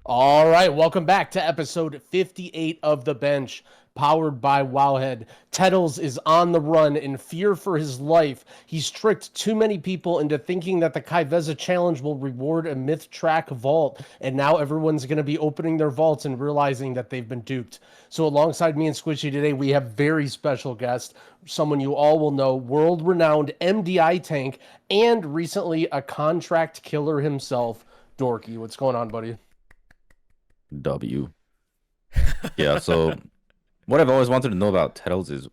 All right, welcome back to episode 58 of The Bench, powered by Wowhead. Tettles is on the run in fear for his life. He's tricked too many people into thinking that the Kyveza challenge will reward a myth track vault, and now everyone's going to be opening their vaults and realizing that they've been duped. So alongside me and Squishei today, we have very special guest, someone you all will know, world-renowned MDI tank, and recently a contract killer himself, Dorki. What's going on, buddy? W. Yeah, so what I've always wanted to know about Tettles is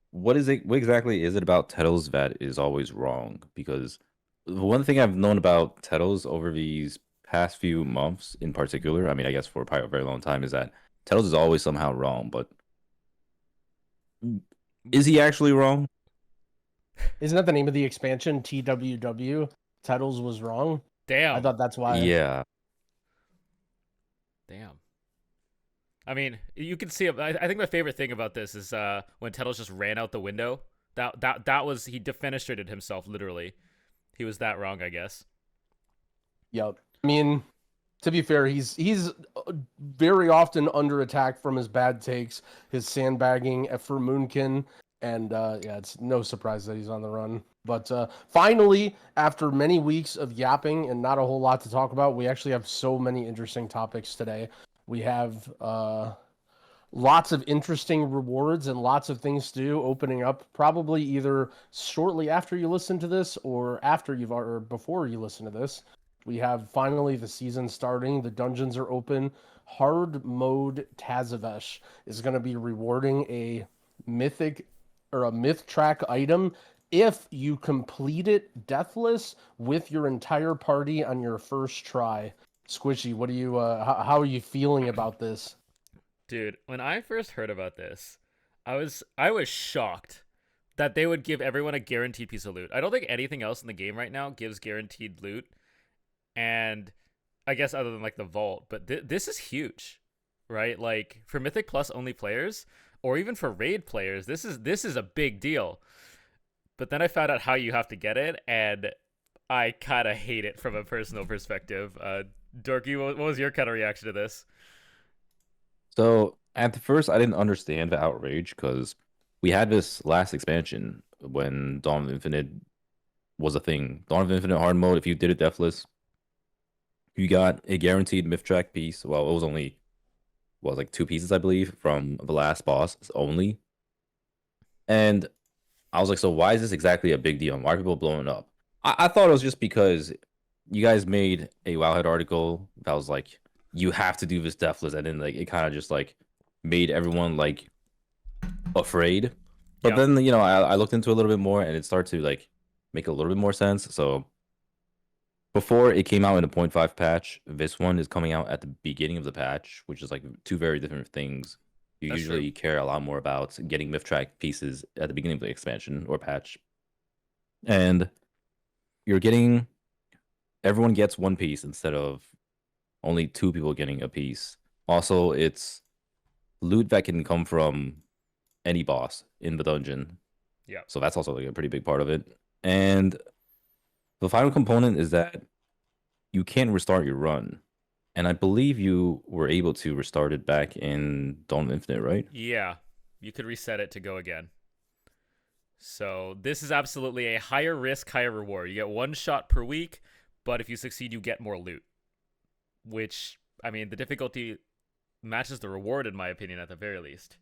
what exactly is it about Tettles that is always wrong? Because one thing I've known about Tettles over these past few months in particular, I mean, I guess for probably a very long time, is that Tettles is always somehow wrong, but is he actually wrong? Isn't that the name of the expansion? TWW? Tettles was wrong? I Damn. thought that's why. Yeah. Damn. I mean, you can see. I think my favorite thing about this is when Tettles just ran out the window. That was he defenestrated himself literally. He was that wrong, I guess. Yep. I mean, to be fair, he's very often under attack from his bad takes, his sandbagging for Moonkin, and yeah, it's no surprise that he's on the run. But finally, after many weeks of yapping and not a whole lot to talk about, we actually have so many interesting topics today. We have lots of interesting rewards and lots of things to do opening up probably either shortly after you listen to this or or before you listen to this. We have finally the season starting, the dungeons are open. Hard mode Tazavesh is going to be rewarding a mythic or a myth track item if you complete it deathless with your entire party on your first try. Squishy, what do you how are you feeling about this? Dude, when I first heard about this, I was shocked that they would give everyone a guaranteed piece of loot. I don't think anything else in the game right now gives guaranteed loot, and I guess other than like the vault, but this is huge, right? Like for Mythic Plus only players, or even for raid players, this is a big deal. But then I found out how you have to get it, and I kind of hate it from a personal perspective. Dorky, what was your kind of reaction to this? So at the first, I didn't understand the outrage because we had this last expansion when Dawn of Infinite was a thing. Dawn of Infinite hard mode, if you did it deathless, you got a guaranteed myth track piece. Well, it was only was like two pieces, I believe, from the last boss only. And I was like, so why is this exactly a big deal? Why are people blowing up? I thought it was just because you guys made a Wowhead article that was like, you have to do this deathless, and then like it kind of just like made everyone like afraid. But Yeah, then I looked into it a little bit more, and it started to like make a little bit more sense. So before it came out in a point 0.5 patch, this one is coming out at the beginning of the patch, which is like two very different things. You that's true. usually care a lot more about getting myth track pieces at the beginning of the expansion or patch. And you're getting everyone gets one piece instead of only two people getting a piece. Also, it's loot that can come from any boss in the dungeon. Yeah, So that's also like a pretty big part of it. And the final component is that you can't restart your run. And I believe you were able to restart it back in Dawn of Infinite, right? yeah. You could reset it to go again. So this is absolutely a higher risk, higher reward. You get one shot per week, but if you succeed, you get more loot. Which, I mean, the difficulty matches the reward, in my opinion, at the very least.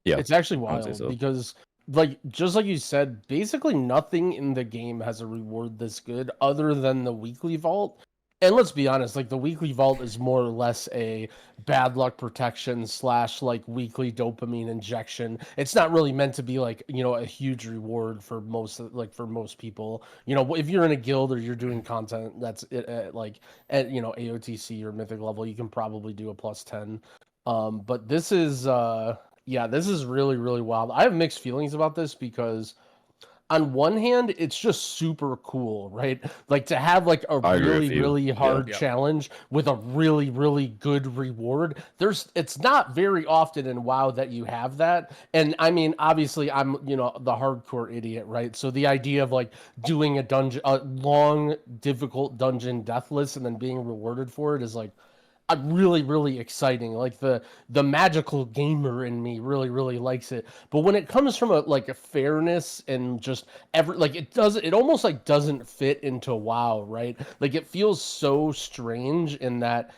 Yeah, It's actually I would say wild so. because like just like you said, basically nothing in the game has a reward this good other than the weekly vault. And let's be honest, like the weekly vault is more or less a bad luck protection slash like weekly dopamine injection. It's not really meant to be like, a huge reward for for most people. If you're in a guild or you're doing content that's at like at AOTC or mythic level, you can probably do a plus 10. But this is really, really wild. I have mixed feelings about this because on one hand, it's just super cool, right? Like to have like a I agree with really, you. really Yeah. hard Yep. challenge with a really, really good reward. It's not very often in WoW that you have that. And I mean, obviously I'm, the hardcore idiot, right? So the idea of like doing a long, difficult dungeon deathless and then being rewarded for it is like really, really exciting. Like the magical gamer in me really, really likes it. But when it comes from a fairness and just it almost like doesn't fit into WoW, right? Like it feels so strange in that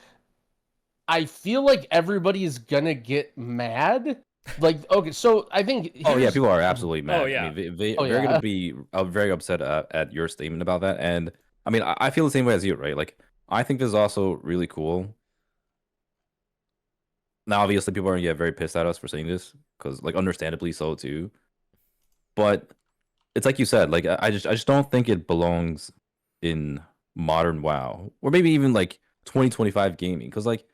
I feel like everybody is gonna get mad. Like, okay, so I think Oh yeah, here's people are absolutely mad. yeah. I mean, oh they're gonna yeah. be very upset at your statement about that. And I mean, I feel the same way as you, right? Like, I think this is also really cool. Now, obviously, people are gonna get very pissed at us for saying this because, like, understandably so too. But it's like you said, like, I just don't think it belongs in modern WoW or maybe even like 2025 gaming. Because like,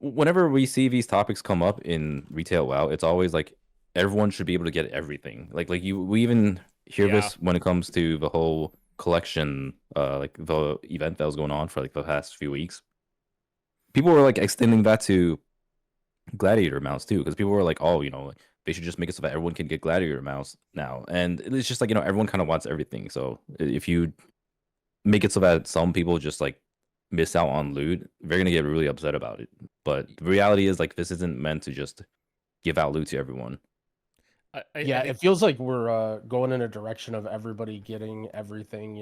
whenever we see these topics come up in retail WoW, it's always like everyone should be able to get everything. We even hear Yeah. this when it comes to the whole collection, like the event that was going on for like the past few weeks. People were like extending that to gladiator mounts too, because people were like, oh, like, they should just make it so that everyone can get gladiator mounts now. And it's just like, everyone kind of wants everything. So if you make it so that some people just like miss out on loot, they're gonna get really upset about it. But the reality is like this isn't meant to just give out loot to everyone. I Yeah, think it feels like we're going in a direction of everybody getting everything.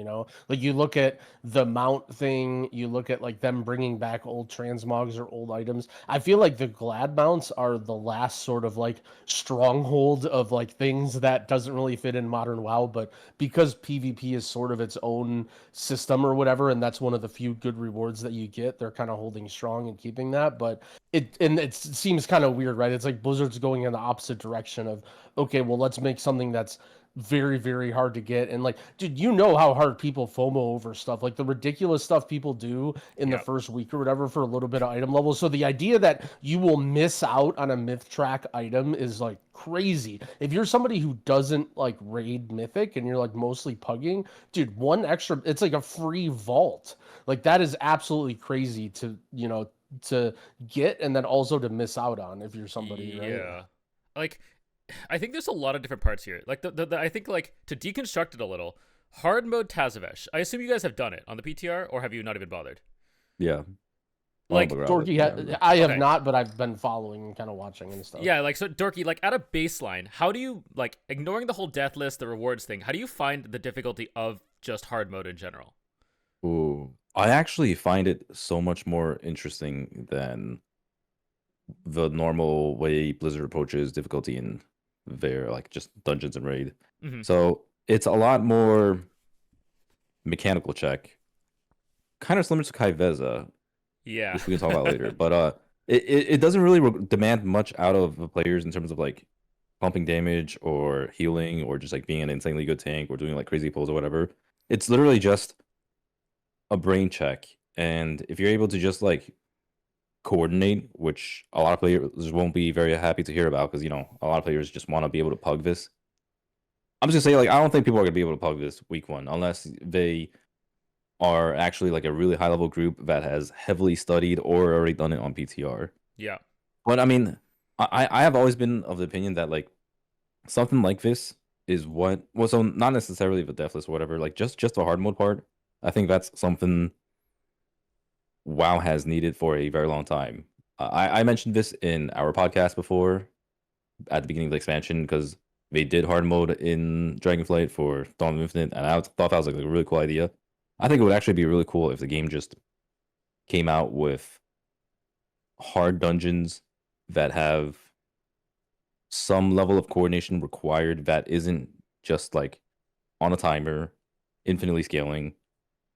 Like you look at the mount thing, you look at like them bringing back old transmogs or old items. I feel like the glad mounts are the last sort of like stronghold of like things that doesn't really fit in modern WoW, but because PvP is sort of its own system or whatever, and that's one of the few good rewards that you get, they're kind of holding strong and keeping that. But it seems kind of weird, right? It's like Blizzard's going in the opposite direction of okay, well, let's make something that's very, very hard to get. And like, dude, you know how hard people FOMO over stuff, like the ridiculous stuff people do in the yeah. first week or whatever for a little bit of item level. So the idea that you will miss out on a myth track item is like crazy. If you're somebody who doesn't like raid mythic and you're like mostly pugging, dude, one extra, it's like a free vault. Like that is absolutely crazy to get and then also to miss out on if you're somebody, right? Yeah. Like I think there's a lot of different parts here. Like I think like to deconstruct it a little, hard mode Tazavesh. I assume you guys have done it on the PTR, or have you not even bothered? Yeah. Like Dorki, I have okay. not, but I've been following and kind of watching and stuff. Yeah, like so Dorky, like at a baseline, how do you like ignoring the whole death list, the rewards thing, how do you find the difficulty of just hard mode in general? Ooh. I actually find it so much more interesting than the normal way Blizzard approaches difficulty in their like just dungeons and raid. Mm-hmm. So it's a lot more mechanical check, kind of similar to Kyveza, Yeah. which we can talk about later. But it doesn't really demand much out of the players in terms of like pumping damage or healing or just like being an insanely good tank or doing like crazy pulls or whatever. It's literally just a brain check, and if you're able to just like coordinate, which a lot of players won't be very happy to hear about because a lot of players just want to be able to pug this. I'm just gonna say like I don't think people are gonna be able to pug this week one unless they are actually like a really high level group that has heavily studied or already done it on PTR. Yeah. But I mean, I have always been of the opinion that like something like this is so not necessarily the deathless or whatever, like just the hard mode part. I think that's something WoW has needed for a very long time. I mentioned this in our podcast before at the beginning of the expansion because they did hard mode in Dragonflight for Dawn of Infinite, and I thought that was like a really cool idea. I think it would actually be really cool if the game just came out with hard dungeons that have some level of coordination required that isn't just like on a timer, infinitely scaling.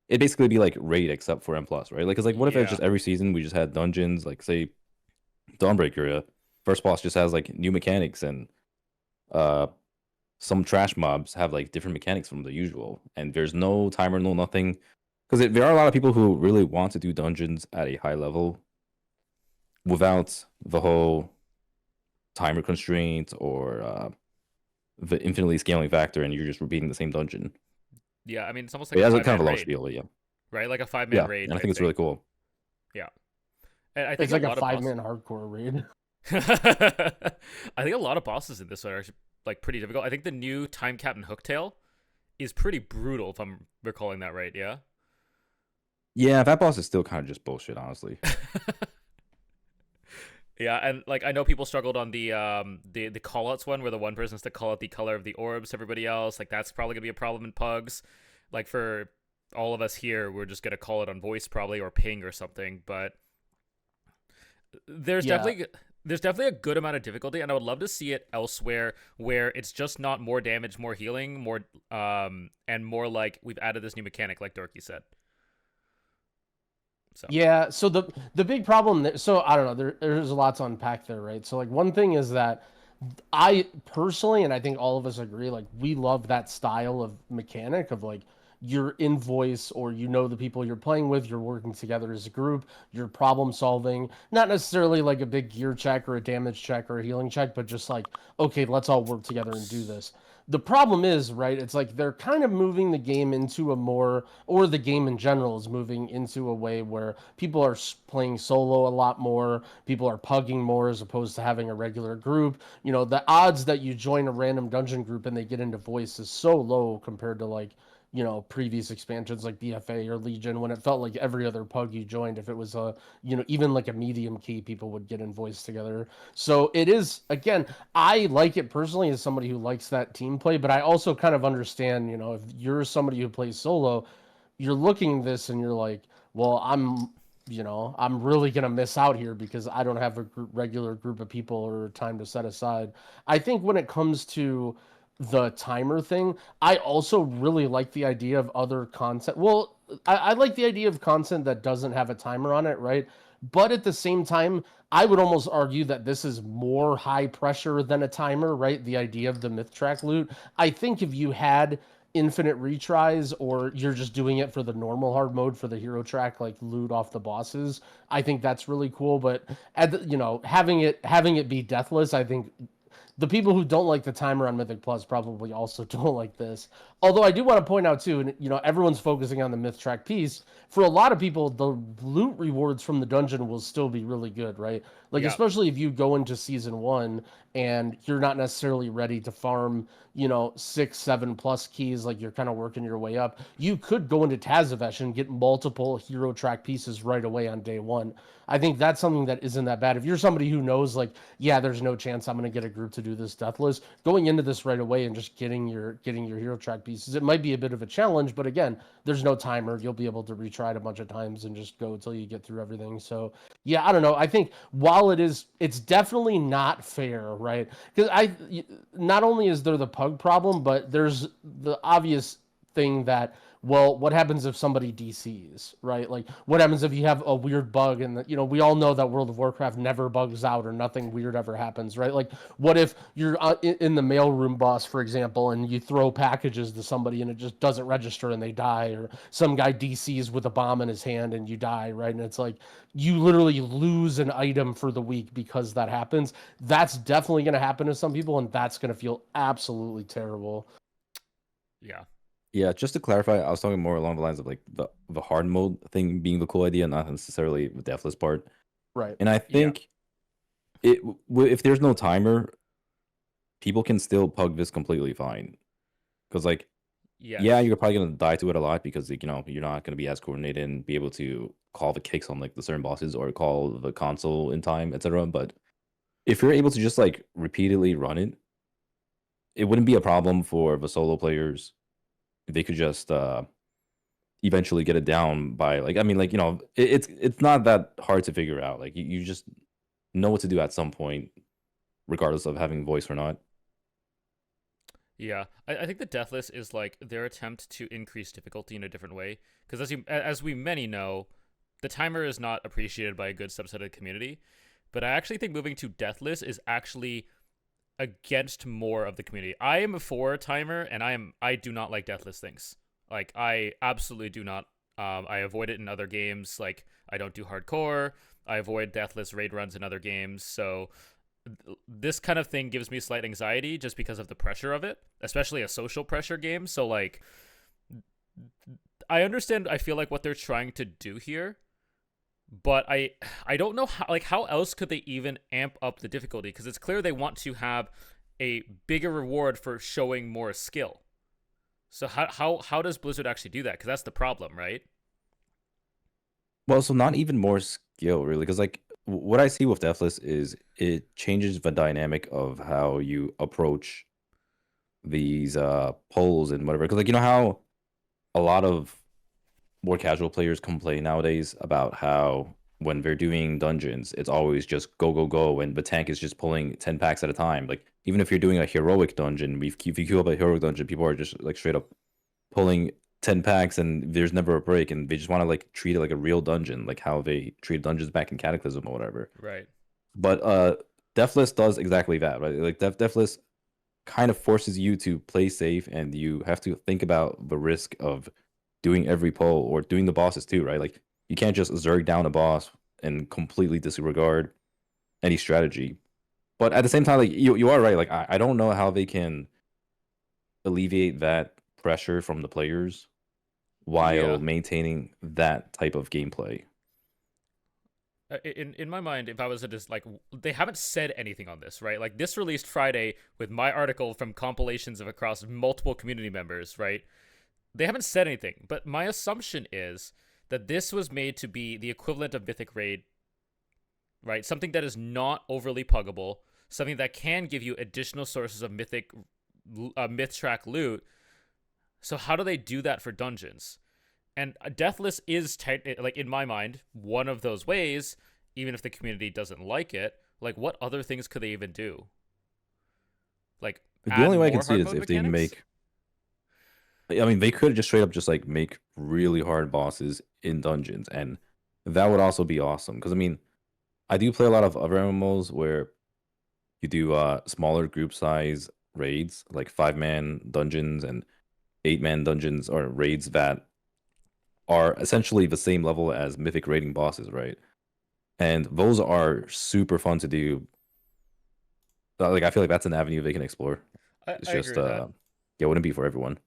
It'd basically be like raid except for M plus, right? Like, cause like, what if it's Yeah. just every season we just had dungeons, like say Dawnbreaker, first boss just has like new mechanics and uh some trash mobs have like different mechanics from the usual, and there's no timer, no nothing. Because there are a lot of people who really want to do dungeons at a high level without the whole timer constraint or the infinitely scaling factor, and you're just repeating the same dungeon. Yeah, I mean, it's almost But like it a has a 5 kind man of a long raid, spiel, yeah. right? Like a 5 man Yeah, raid and I type think it's thing. really cool. Yeah, and I think It's a like a lot of bosses. 5-man hardcore raid. I think a lot of bosses in this are actually like pretty difficult. I think the new Time Captain Hooktail is pretty brutal, if I'm recalling that right. Yeah. Yeah, that boss is still kind of just bullshit, honestly. Yeah, and like I know people struggled on the callouts one where the one person has to call out the color of the orbs to everybody else. Like that's probably gonna be a problem in pugs. Like for all of us here, we're just gonna call it on voice probably or ping or something. But there's Yeah. definitely a good amount of difficulty, and I would love to see it elsewhere where it's just not more damage, more healing, more and more like we've added this new mechanic, like Dorky said. So Yeah, so the big problem that, so I don't know, there's a lot to unpack there, right? So like one thing is that I personally, and I think all of us agree, like we love that style of mechanic of like you're in voice or you know the people you're playing with, you're working together as a group, you're problem solving, not necessarily like a big gear check or a damage check or a healing check, but just like, okay, let's all work together and do this. The problem is, right, it's like they're kind of moving the game into a more, or the game in general is moving into a way where people are playing solo a lot more, people are pugging more as opposed to having a regular group. You know, the odds that you join a random dungeon group and they get into voice is so low compared to like, you know, previous expansions like BFA or Legion, when it felt like every other pug you joined, if it was a, you know, even like a medium key, people would get in voice together. So it is, again, I like it personally as somebody who likes that team play, but I also kind of understand, you know, if you're somebody who plays solo, you're looking at this and you're like, well, I'm really going to miss out here because I don't have a regular group of people or time to set aside. I think when it comes to the timer thing, I also really like the idea of other content. Well, I like the idea of content that doesn't have a timer on it, right? But at the same time, I would almost argue that this is more high pressure than a timer, right? The idea of the myth track loot. I think if you had infinite retries or you're just doing it for the normal hard mode for the hero track, like loot off the bosses, I think that's really cool. But you know, having it be deathless, I think the people who don't like the timer on Mythic Plus probably also don't like this. Although I do want to point out too, and you know, everyone's focusing on the myth track piece. For a lot of people, the loot rewards from the dungeon will still be really good, right? Like yeah, especially if you go into season 1 and you're not necessarily ready to farm, you know, 6, 7+ keys, like you're kind of working your way up. You could go into Tazavesh and get multiple hero track pieces right away on day 1. I think that's something that isn't that bad. If you're somebody who knows, like, yeah, there's no chance I'm going to get a group to do this deathless, going into this right away and just getting your hero track pieces, it might be a bit of a challenge, but again, there's no timer. You'll be able to retry it a bunch of times and just go until you get through everything. So yeah, I don't know. I think while it's definitely not fair, right? Because not only is there the pug problem, but there's the obvious thing that, well, what happens if somebody DCs, right? Like, what happens if you have a weird bug and, you know, we all know that World of Warcraft never bugs out or nothing weird ever happens, right? Like, what if you're in the mailroom boss, for example, and you throw packages to somebody and it just doesn't register and they die, or some guy DCs with a bomb in his hand and you die, right? And it's like, you literally lose an item for the week because that happens. That's definitely going to happen to some people, and that's going to feel absolutely terrible. yeah, Yeah, just to clarify, I was talking more along the lines of like the hard mode thing being the cool idea, not necessarily the deathless part. Right. And I think if there's no timer, people can still pug this completely fine. Because like, yes. yeah, you're probably gonna die to it a lot because like, you know, you're not gonna be as coordinated and be able to call the kicks on like the certain bosses or call the console in time, etc. But if you're able to just like repeatedly run it, it wouldn't be a problem for the solo players. They could just eventually get it down by like, I mean, like, you know, it's not that hard to figure out. Like you just know what to do at some point, regardless of having voice or not. Yeah, I think the Deathless is like their attempt to increase difficulty in a different way. Because as we many know, the timer is not appreciated by a good subset of the community. But I actually think moving to Deathless is actually against more of the community. I am for timer, and I do not like Deathless things. Like I absolutely do not. I avoid it in other games. Like I don't do hardcore. I avoid Deathless raid runs in other games. So this kind of thing gives me slight anxiety just because of the pressure of it, especially a social pressure game. So like, I understand. I feel like what they're trying to do here, but I don't know how else could they even amp up the difficulty, because it's clear they want to have a bigger reward for showing more skill. So how does Blizzard actually do that? Because that's the problem, right? Well, so not even more skill really, because like what I see with Deathless is it changes the dynamic of how you approach these polls and whatever. Because like you know how a lot of more casual players complain nowadays about how when they're doing dungeons, it's always just go go go, and the tank is just pulling 10 packs at a time. Like even if you're doing a heroic dungeon, if you queue up a heroic dungeon, people are just like straight up pulling 10 packs and there's never a break, and they just want to like treat it like a real dungeon, like how they treated dungeons back in Cataclysm or whatever. Right. But Deathless does exactly that, right? Like Deathless kind of forces you to play safe, and you have to think about the risk of doing every poll or doing the bosses too, right? Like you can't just zerg down a boss and completely disregard any strategy. But at the same time, like you are right. Like I don't know how they can alleviate that pressure from the players while Yeah. maintaining that type of gameplay. In my mind, if I was to just like, they haven't said anything on this, right? Like this released Friday with my article from compilations of across multiple community members, right? They haven't said anything, but my assumption is that this was made to be the equivalent of Mythic Raid, right? Something that is not overly puggable, something that can give you additional sources of myth track loot. So how do they do that for dungeons? And Deathless is like in my mind one of those ways, even if the community doesn't like it. Like what other things could they even do? Like The only way I can more see it hard is mode if they mechanics? make. I mean, they could just straight up just like make really hard bosses in dungeons, and that would also be awesome. Because I mean, I do play a lot of other MMOs where you do smaller group size raids, like 5-man dungeons and 8-man dungeons or raids that are essentially the same level as mythic raiding bosses, right? And those are super fun to do. Like I feel like that's an avenue they can explore. It's I agree just with that. yeah, it wouldn't be for everyone.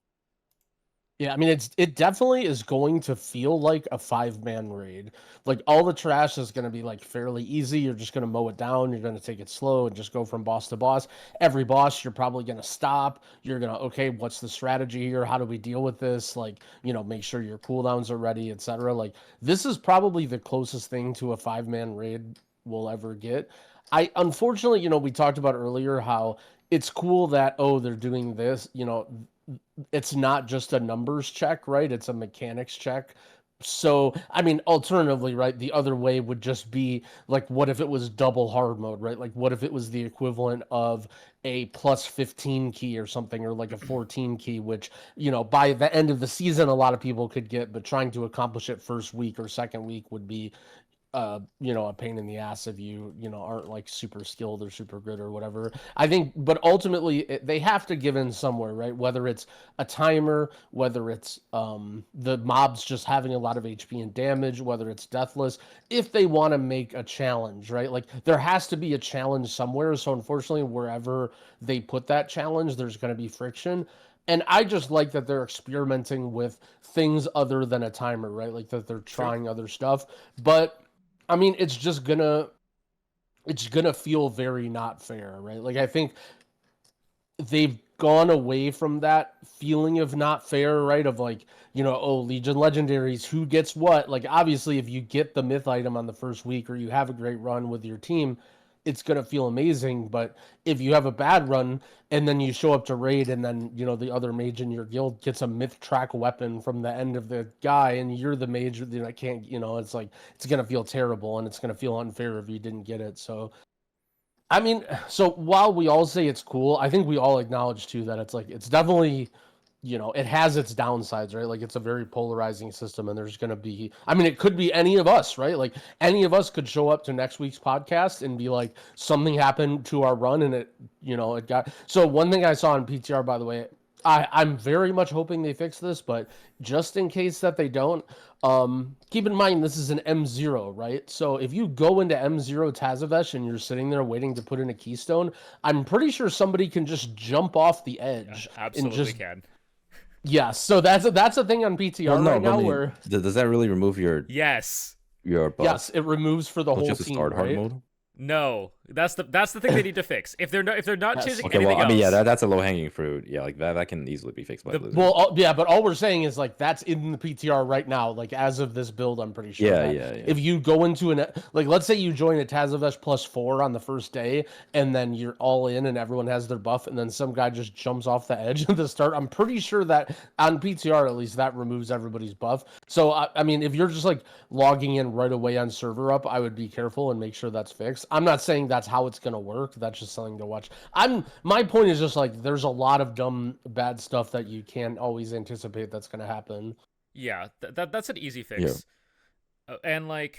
Yeah, I mean it definitely is going to feel like a 5-man raid. Like all the trash is going to be like fairly easy. You're just going to mow it down, you're going to take it slow and just go from boss to boss. Every boss you're probably going to stop. You're going to okay, what's the strategy here? How do we deal with this? Like, make sure your cooldowns are ready, etc. Like this is probably the closest thing to a 5-man raid we'll ever get. I unfortunately, we talked about earlier how it's cool that they're doing this, it's not just a numbers check, right? It's a mechanics check. So, I mean, alternatively, right, the other way would just be like, what if it was double hard mode, right? Like, what if it was the equivalent of a plus 15 key or something, or like a 14 key, which, by the end of the season, a lot of people could get, but trying to accomplish it first week or second week would be a pain in the ass if you aren't like super skilled or super good or whatever. I think, but ultimately they have to give in somewhere, right? Whether it's a timer, whether it's the mobs just having a lot of HP and damage, whether it's deathless, if they want to make a challenge, right? Like there has to be a challenge somewhere. So unfortunately, wherever they put that challenge, there's going to be friction. And I just like that they're experimenting with things other than a timer, right? Like that they're True. trying other stuff. But I mean, it's gonna feel very not fair, right? Like I think they've gone away from that feeling of not fair, right? Of like, Legion legendaries, who gets what? Like obviously if you get the myth item on the first week or you have a great run with your team, it's gonna feel amazing. But if you have a bad run and then you show up to raid and then the other mage in your guild gets a myth track weapon from the end of the guy and you're the mage that can't, it's like it's gonna feel terrible and it's gonna feel unfair if you didn't get it. So I mean, so while we all say it's cool, I think we all acknowledge too that it's like it's definitely it has its downsides, right? Like it's a very polarizing system and there's going to be, I mean, it could be any of us, right? Like any of us could show up to next week's podcast and be like, something happened to our run and it got, so one thing I saw on PTR, by the way, I'm very much hoping they fix this, but just in case that they don't, keep in mind this is an M0, right? So if you go into M0 Tazavesh and you're sitting there waiting to put in a keystone, I'm pretty sure somebody can just jump off the edge and Absolutely just can. yeah. So that's a thing on PTR Well, no, right but I now mean, where does that really remove Yes. your buff? yes, it removes for the Don't you whole have to team, start hard right? mode? No, that's the thing they need to fix. If they're not Yes. changing Okay, anything well, I mean, yeah, else, that's a low hanging fruit. Yeah, like that can easily be fixed by The- Blizzard. Well, yeah, but all we're saying is like that's in the PTR right now. Like as of this build, I'm pretty sure. Yeah, that yeah. If you go into like, let's say you join a Tazavesh +4 on the first day, and then you're all in, and everyone has their buff, and then some guy just jumps off the edge at the start. I'm pretty sure that on PTR at least that removes everybody's buff. So I mean, if you're just like logging in right away on server up, I would be careful and make sure that's fixed. I'm not saying that's how it's gonna work. That's just something to watch. My point is just like there's a lot of dumb bad stuff that you can't always anticipate that's gonna happen. yeah, that's an easy fix. And like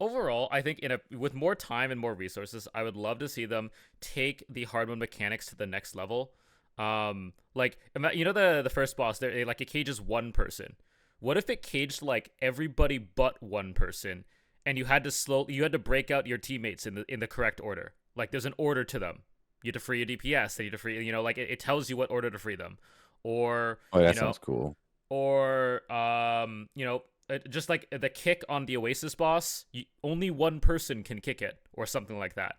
overall, I think with more time and more resources, I would love to see them take the hard mode mechanics to the next level. Like you know the first boss, it cages one person. What if it caged like everybody but one person, and you had to break out your teammates in the correct order? Like there's an order to them. You have to free a DPS. Then you have to free. Like it tells you what order to free them, or Oh, that sounds cool. or just like the kick on the Oasis boss, only one person can kick it, or something like that.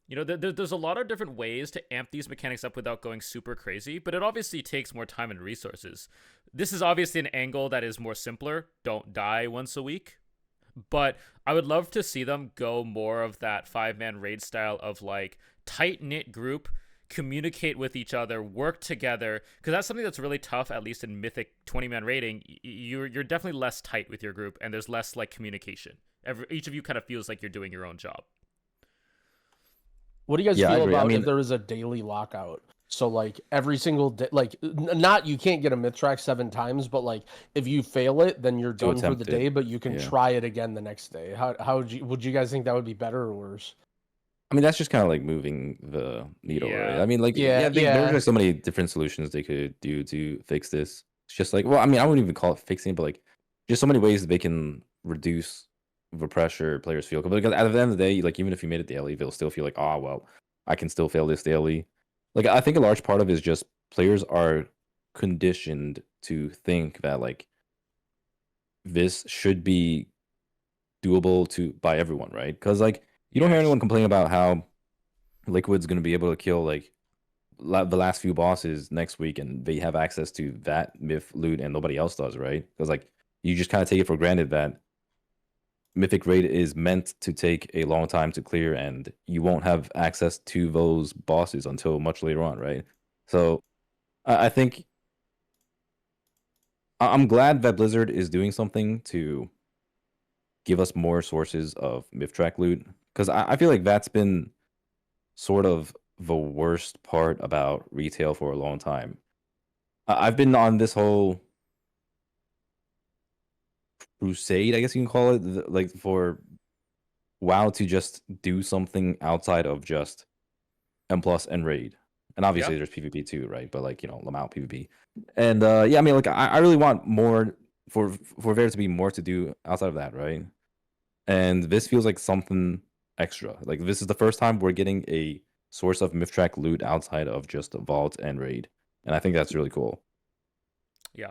There's a lot of different ways to amp these mechanics up without going super crazy, but it obviously takes more time and resources. This is obviously an angle that is more simpler. Don't die once a week. But I would love to see them go more of that 5-man raid style of like tight-knit group, communicate with each other, work together, because that's something that's really tough, at least in Mythic 20-man raiding. You're definitely less tight with your group, and there's less like communication. Each of you kind of feels like you're doing your own job. What do you guys Yeah, I feel agree. I about mean- if there is a daily lockout? So like every single day, like not you can't get a myth track 7 times, but like if you fail it, then you're To done for attempt the it. day, but you can Yeah. try it again the next day. How would you guys think that would be better or worse? I mean, that's just kind of like moving the needle, right? Yeah. I mean, like, Yeah, there's just so many different solutions they could do to fix this. It's just like, well, I mean, I wouldn't even call it fixing, but like, just so many ways that they can reduce the pressure players feel. Because at the end of the day, like, even if you made it daily, they'll still feel like, oh, well, I can still fail this daily. Like, I think a large part of it is just players are conditioned to think that like this should be doable by everyone, right? Because like you don't hear anyone complain about how Liquid's going to be able to kill like the last few bosses next week, and they have access to that myth loot, and nobody else does, right? Because like you just kind of take it for granted that Mythic Raid is meant to take a long time to clear, and you won't have access to those bosses until much later on, right? So I think I'm glad that Blizzard is doing something to give us more sources of myth track loot, because I feel like that's been sort of the worst part about retail for a long time. I've been on this whole crusade, I guess you can call it, like for WoW to just do something outside of just M plus and raid. And obviously there's PvP too, right? But like, lmao PvP. And yeah, I mean, like I really want more for there to be more to do outside of that, right? And this feels like something extra. Like this is the first time we're getting a source of myth track loot outside of just vault and raid, and I think that's really cool.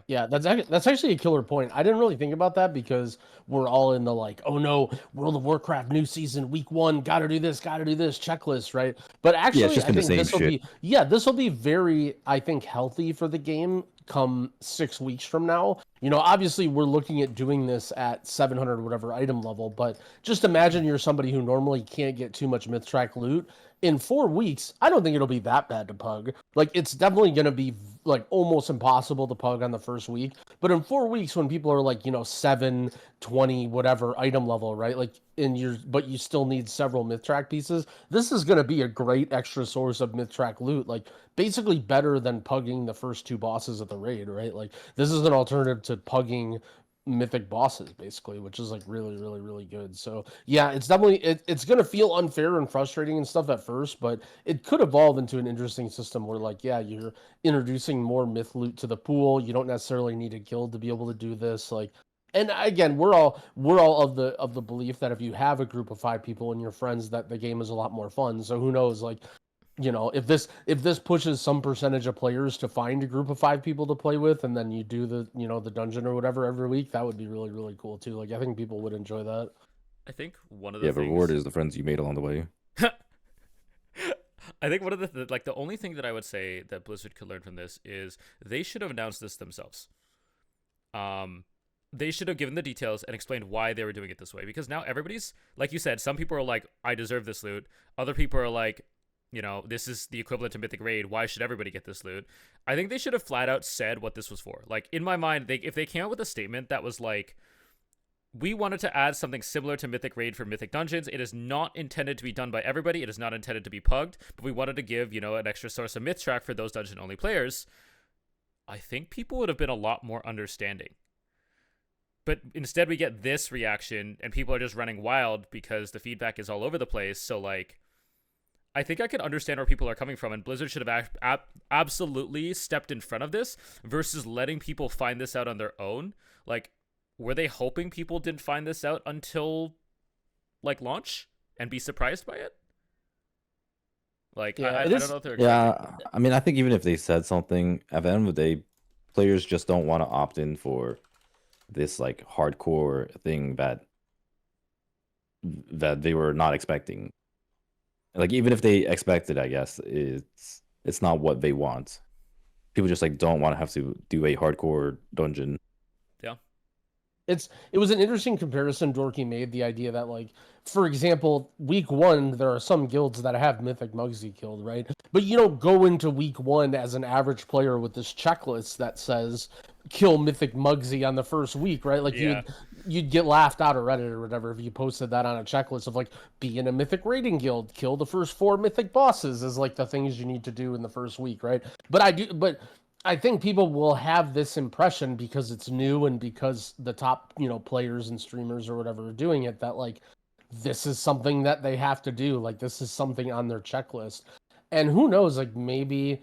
Yeah, that's actually a killer point. I didn't really think about that because we're all in the like, oh no, World of Warcraft new season, week 1, gotta do this checklist, right? But actually, it's just I been the think same this will be very, I think, healthy for the game come 6 weeks from now. Obviously we're looking at doing this at 700 whatever item level, but just imagine you're somebody who normally can't get too much myth track loot. In 4 weeks, I don't think it'll be that bad to pug. Like, it's definitely going to be like almost impossible to pug on the first week. But in 4 weeks, when people are like, 7, 20, whatever item level, right? Like, but you still need several myth track pieces. This is going to be a great extra source of myth track loot. Like, basically better than pugging the first 2 bosses of the raid, right? Like, this is an alternative to pugging mythic bosses basically, which is like really really really good. So yeah, it's definitely it's gonna feel unfair and frustrating and stuff at first, but it could evolve into an interesting system where like yeah, you're introducing more myth loot to the pool. You don't necessarily need a guild to be able to do this. Like, and again, we're all of the belief that if you have a group of 5 people and your friends, that the game is a lot more fun. So who knows, like, if this pushes some percentage of players to find a group of 5 people to play with, and then you do the dungeon or whatever every week, that would be really really cool too. Like I think people would enjoy that. I think one of the Yeah, the reward things is the friends you made along the way. I think one of the only thing that I would say that Blizzard could learn from this is they should have announced this themselves. They should have given the details and explained why they were doing it this way, because now everybody's, like you said, some people are like, I deserve this loot. Other people are like, this is the equivalent to Mythic Raid. Why should everybody get this loot? I think they should have flat out said what this was for. Like, in my mind, if they came out with a statement that was like, we wanted to add something similar to Mythic Raid for Mythic Dungeons. It is not intended to be done by everybody. It is not intended to be pugged, but we wanted to give, an extra source of myth track for those dungeon-only players. I think people would have been a lot more understanding. But instead we get this reaction, and people are just running wild because the feedback is all over the place. So, like, I think I can understand where people are coming from, and Blizzard should have absolutely stepped in front of this versus letting people find this out on their own. Like, were they hoping people didn't find this out until, like, launch and be surprised by it? Like, Yeah, I don't know if they're Yeah, I mean, I think even if they said something, at the end of the day, players just don't want to opt in for this like hardcore thing that they were not expecting. Like, even if they expected, I guess it's not what they want. People just like don't want to have to do a hardcore dungeon. Yeah. It was an interesting comparison Dorky made, the idea that, like, for example, week 1, there are some guilds that have Mythic Muggsy killed, right? But you don't go into week 1 as an average player with this checklist that says kill Mythic Muggsy on the first week, right? Like, Yeah. you'd get laughed out of Reddit or whatever if you posted that on a checklist of, like, be in a Mythic raiding guild, kill the first 4 Mythic bosses as, like, the things you need to do in the first week, right? But I think people will have this impression because it's new and because the top, players and streamers or whatever are doing it, that, like, this is something that they have to do. Like, this is something on their checklist. And who knows, like, maybe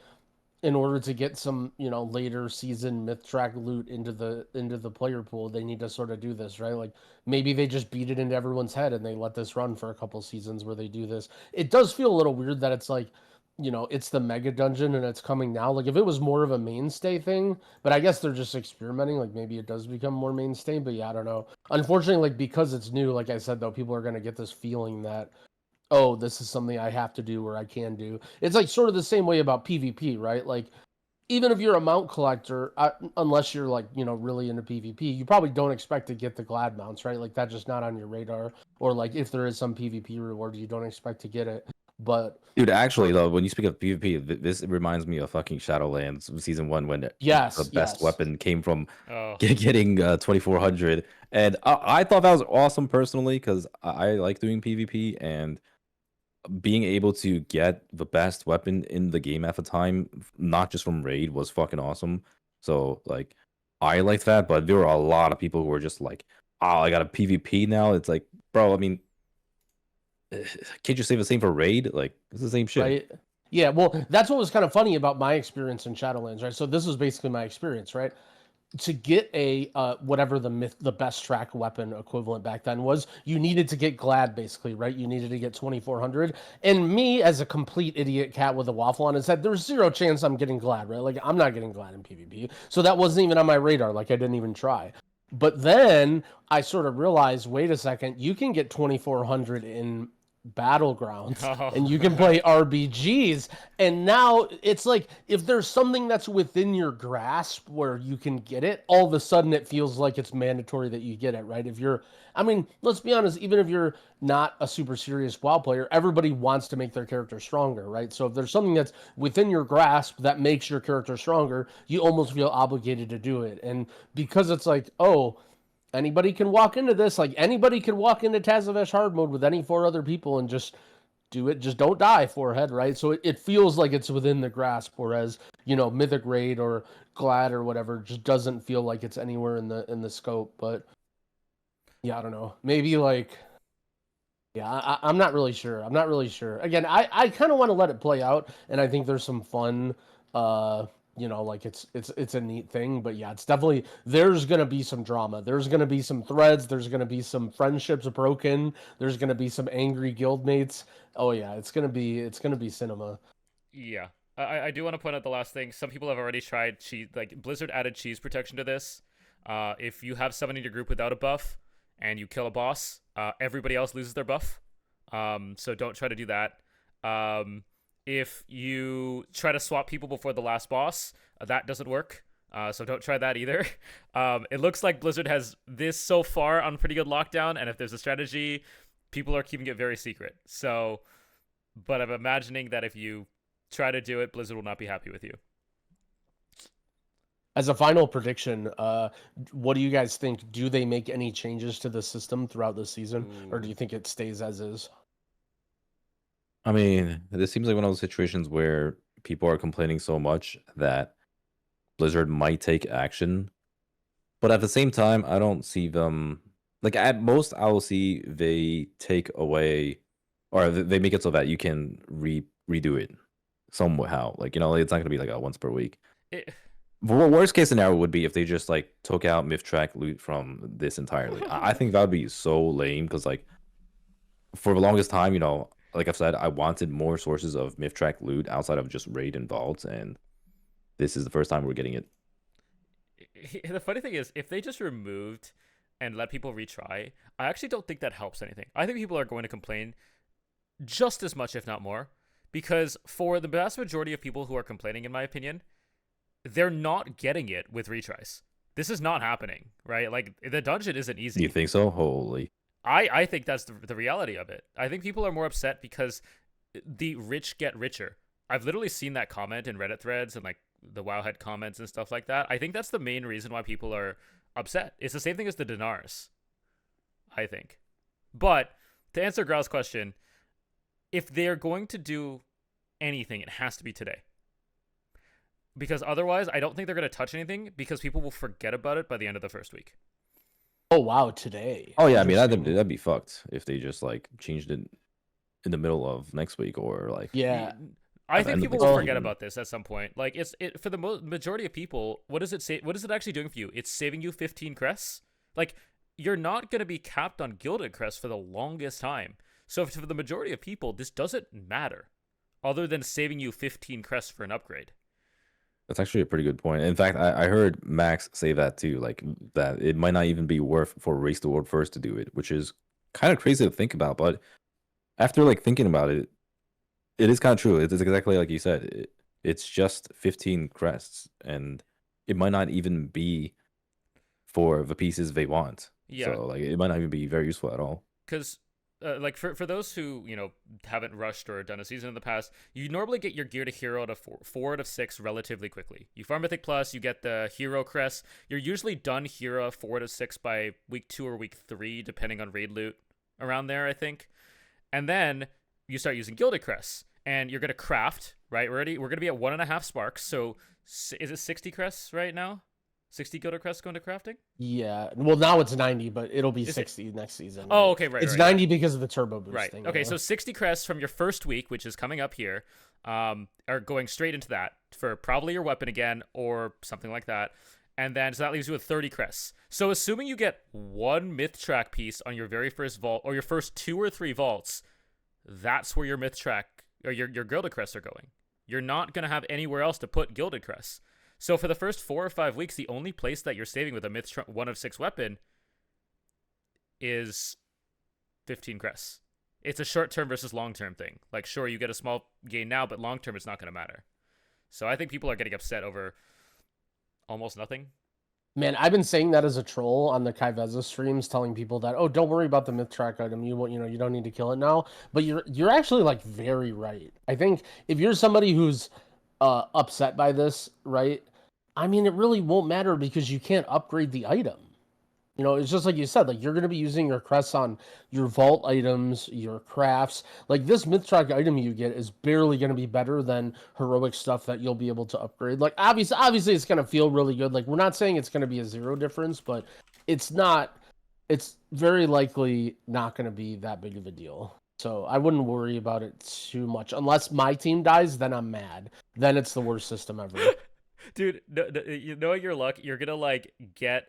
in order to get some, later season myth track loot into the player pool, they need to sort of do this, right? Like, maybe they just beat it into everyone's head and they let this run for a couple seasons where they do this. It does feel a little weird that it's like, it's the mega dungeon and it's coming now. Like, if it was more of a mainstay thing, but I guess they're just experimenting. Like, maybe it does become more mainstay, but yeah, I don't know. Unfortunately, like, because it's new, like I said, though, people are going to get this feeling that, oh, this is something I have to do or I can do. It's like sort of the same way about PvP, right? Like, even if you're a mount collector, unless you're like, really into PvP, you probably don't expect to get the glad mounts, right? Like, that's just not on your radar. Or like, if there is some PvP reward, you don't expect to get it. But Dude, actually, though, when you speak of PvP, this reminds me of fucking Shadowlands Season 1 when the best weapon came from getting 2400. And I thought that was awesome personally because I like doing PvP, and being able to get the best weapon in the game at the time, not just from raid, was fucking awesome. So, like, I liked that, but there were a lot of people who were just like, oh, I got a PvP now. It's like, bro, I mean, can't you say the same for raid? Like, it's the same shit. Right. Yeah, well, that's what was kind of funny about my experience in Shadowlands, right? So this was basically my experience, right? To get a whatever the best track weapon equivalent back then was, you needed to get glad, basically, right? You needed to get 2400. And me, as a complete idiot cat with a waffle on his head, there's zero chance I'm getting glad, right? Like, I'm not getting glad in PvP. So that wasn't even on my radar. Like, I didn't even try. But then I sort of realized, wait a second, you can get 2400 in Battlegrounds and you can play RBGs, and now it's like, if there's something that's within your grasp where you can get it, all of a sudden it feels like it's mandatory that you get it, right? If you're, I mean, let's be honest, even if you're not a super serious WoW player, everybody wants to make their character stronger, right? So if there's something that's within your grasp that makes your character stronger, you almost feel obligated to do it. And because it's like, oh, anybody can walk into this, like, anybody can walk into Tazavesh hard mode with any 4 other people and just do it, just don't die, forehead, right? So it feels like it's within the grasp, whereas Mythic Raid or Glad or whatever just doesn't feel like it's anywhere in the scope. But yeah, I don't know. Maybe like, yeah, I'm not really sure. I'm not really sure. Again, I kind of want to let it play out, and I think there's some fun. Like it's a neat thing. But yeah, it's definitely there's gonna be some drama. There's gonna be some threads. There's gonna be some friendships broken. There's gonna be some angry guildmates. Oh yeah, it's gonna be cinema. Yeah. I do want to point out the last thing. Some people have already tried cheese. Like Blizzard added cheese protection to this. If you have someone in your group without a buff and you kill a boss, everybody else loses their buff. So don't try to do that. If you try to swap people before the last boss, that doesn't work. So don't try that either. It looks like Blizzard has this so far on pretty good lockdown, and if there's a strategy, people are keeping it very secret. So, but I'm imagining that if you try to do it, Blizzard will not be happy with you. As a final prediction, what do you guys think? Do they make any changes to the system throughout the season, or do you think it stays as is? I mean, this seems like one of those situations where people are complaining so much that Blizzard might take action, but at the same time, I don't see them. Like at most, I will see they take away, or they make it so that you can redo it somehow. Like it's not gonna be like a once per week. Worst case scenario would be if they just like took out myth track loot from this entirely. I think that would be so lame because like for the longest time, like I've said, I wanted more sources of myth track loot outside of just raid and vaults, and this is the first time we're getting it. The funny thing is, if they just removed and let people retry, I actually don't think that helps anything. I think people are going to complain just as much, if not more, because for the vast majority of people who are complaining, in my opinion, they're not getting it with retries. This is not happening, right? Like, the dungeon isn't easy. You think so? Holy. I think that's the reality of it. I think people are more upset because the rich get richer. I've literally seen that comment in Reddit threads and like the Wowhead comments and stuff like that. I think that's the main reason why people are upset. It's the same thing as the dinars, I think. But to answer Grau's question, if they're going to do anything, it has to be today. Because otherwise, I don't think they're going to touch anything because people will forget about it by the end of the first week. Oh wow, today. Oh yeah, I mean that'd be fucked if they just like changed it in the middle of next week or like. Yeah. I think people will forget about this at some point. Like for the majority of people, what does it say? What is it actually doing for you? It's saving you 15 crests. Like you're not going to be capped on gilded crests for the longest time. So for the majority of people, this doesn't matter, other than saving you 15 crests for an upgrade. That's actually a pretty good point. In fact, I heard Max say that too, like that it might not even be worth for Race the World First to do it, which is kind of crazy to think about. But after like thinking about it, it is kind of true. It's exactly like you said. It's just 15 crests, and it might not even be for the pieces they want. Yeah. So like it might not even be very useful at all. Because like for those who haven't rushed or done a season in the past, you normally get your gear to hero to 4 out of 6 relatively quickly. You farm Mythic Plus, you get the hero crest. You're usually done hero 4 out of 6 by week 2 or week 3, depending on raid loot around there, I think. And then you start using gilded crests, and you're gonna craft. Right, we're gonna be at 1.5 sparks. So is it 60 crests right now? 60 gilded crests going to crafting? Yeah. Well, now it's 90, but it'll be 60 next season. Oh, okay, right. It's 90 because of the turbo boost thing. Okay, so 60 crests from your first week, which is coming up here, are going straight into that for probably your weapon again or something like that. And then, so that leaves you with 30 crests. So assuming you get one myth track piece on your very first vault, or your first 2 or 3 vaults, that's where your myth track, or your gilded crests are going. You're not going to have anywhere else to put gilded crests. So for the first 4 or 5 weeks, the only place that you're saving with a 1 of 6 weapon is 15 crests. It's a short-term versus long-term thing. Like, sure, you get a small gain now, but long-term it's not going to matter. So I think people are getting upset over almost nothing. Man, I've been saying that as a troll on the Kyveza streams, telling people that, oh, don't worry about the myth track item. You don't need to kill it now. But you're actually like very right. I think if you're somebody who's upset by this, right? I mean, it really won't matter because you can't upgrade the item. You know, it's just like you said, like you're going to be using your crests on your vault items, your crafts. Like this myth track item you get is barely going to be better than heroic stuff that you'll be able to upgrade. Like obviously it's going to feel really good. Like we're not saying it's going to be a zero difference, but it's not. It's very likely not going to be that big of a deal. So I wouldn't worry about it too much. Unless my team dies, then I'm mad. Then it's the worst system ever. Dude, no, you know your luck. You're gonna like get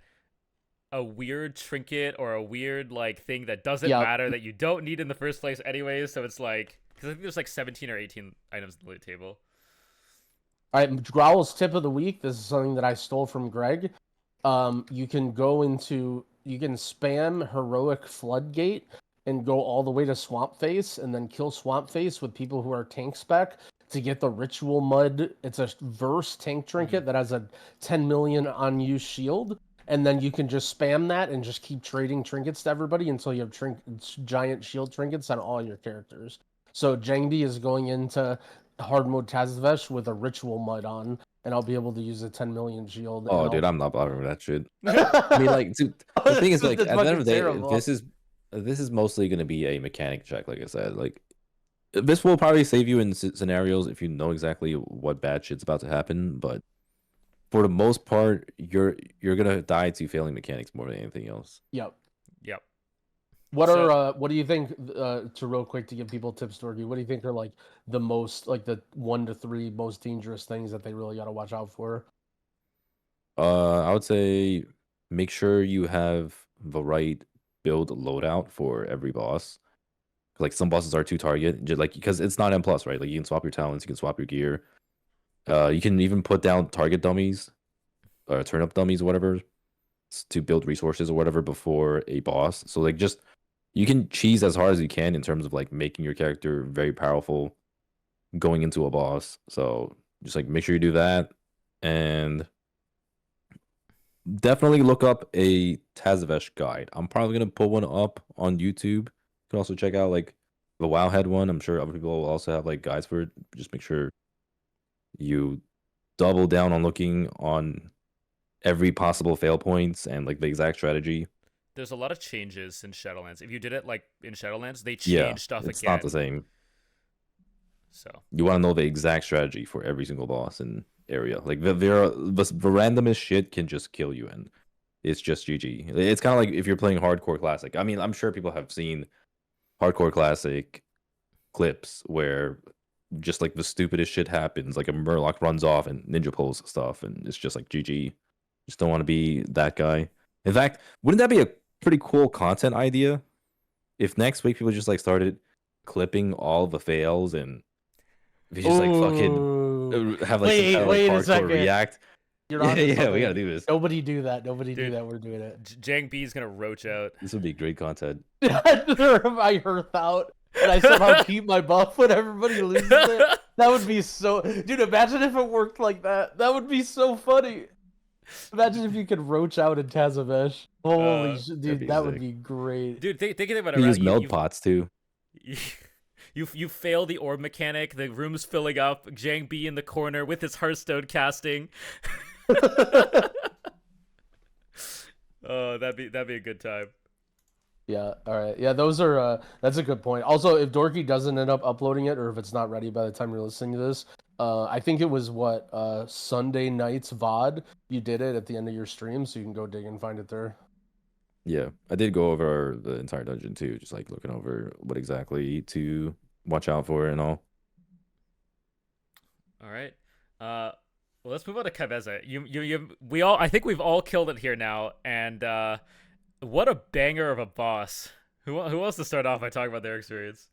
a weird trinket or a weird like thing that doesn't matter that you don't need in the first place anyways. So it's like, because I think there's like 17 or 18 items in the loot table. All right, Growl's tip of the week. This is something that I stole from Greg. You can spam heroic floodgate and go all the way to Swamp Face and then kill Swamp Face with people who are tank spec to get the ritual mud. It's a verse tank trinket that has a 10 million unused shield. And then you can just spam that and just keep trading trinkets to everybody until you have giant shield trinkets on all your characters. So Jangdi is going into hard mode Tazavesh with a ritual mud on, and I'll be able to use a 10 million shield. Oh, dude, I'm not bothering with that shit. I mean, like, dude, the thing is, like, at the end of the day, terrible. this is mostly going to be a mechanic check, like I said. Like, this will probably save you in scenarios if you know exactly what bad shit's about to happen, but for the most part, you're gonna die to failing mechanics more than anything else. Yep. So, What do you think? To real quick to give people tips, Dorki. What do you think are like the most, like the 1 to 3 most dangerous things that they really got to watch out for? I would say make sure you have the right build loadout for every boss. Like some bosses are 2 target, just like because it's not M plus, right? Like you can swap your talents, you can swap your gear. You can even put down target dummies, or turnip dummies, or whatever, to build resources or whatever before a boss. So like just you can cheese as hard as you can in terms of like making your character very powerful going into a boss. So just like make sure you do that, and definitely look up a Tazavesh guide. I'm probably gonna put one up on YouTube. You can also check out like the Wowhead one. I'm sure other people will also have like guides for it. Just make sure you double down on looking on every possible fail points and like the exact strategy. there's a lot of changes in Shadowlands. If you did it like in Shadowlands, they Yeah, change stuff it's again. not the same. So You want to know the exact strategy for every single boss and area. Like the randomest shit can just kill you, and it's just GG. It's kind of like if you're playing hardcore classic. I mean, I'm sure people have seen hardcore classic clips where just like the stupidest shit happens, like a Murloc runs off and ninja pulls stuff, and it's just like GG. Just don't want to be that guy. In fact, wouldn't that be a pretty cool content idea if next week people just like started clipping all the fails and they just like fucking have like some kind of like wait a hardcore second. React. You're Yeah, on to we something. gotta do this. Nobody do that. Nobody do Dude. that. We're doing it. Jang B is gonna roach out. This would be great content. I hearth out and I somehow keep my buff when everybody loses it. That would be so. Dude, imagine if it worked like that. That would be so funny. Imagine if you could roach out in Tazavesh. Holy shit, that'd dude, be that would sick. be great. Dude, think about it. We Right? use meld pots too. You fail the orb mechanic. The room's filling up. Jang B in the corner with his Hearthstone casting. Oh, that'd be a good time. Yeah, all right. Yeah, those are that's a good point. Also, if Dorky doesn't end up uploading it, or if it's not ready by the time you're listening to this, I think it was Sunday night's VOD. You did it at the end of your stream, so you can go dig and find it there. Yeah, I did go over the entire dungeon too, just like looking over what exactly to watch out for and all. All right. Well, let's move on to Kyveza. We all. I think we've all killed it here now, and what a banger of a boss. Who wants to start off by talking about their experience?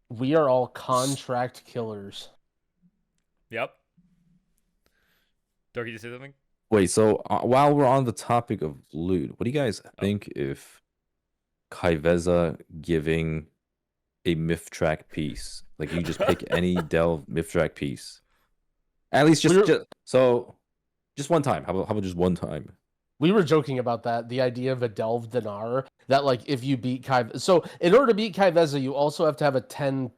We are all contract killers. Yep. Dorky, did you say something? Wait, so while we're on the topic of loot, what do you guys think if Kyveza giving a myth track piece? Like you just pick any delve myth track piece. At least just one time. How about just one time? We were joking about that, the idea of a delve dinar, that like if you beat Kyveza. So in order to beat Kyveza, you also have to have a 10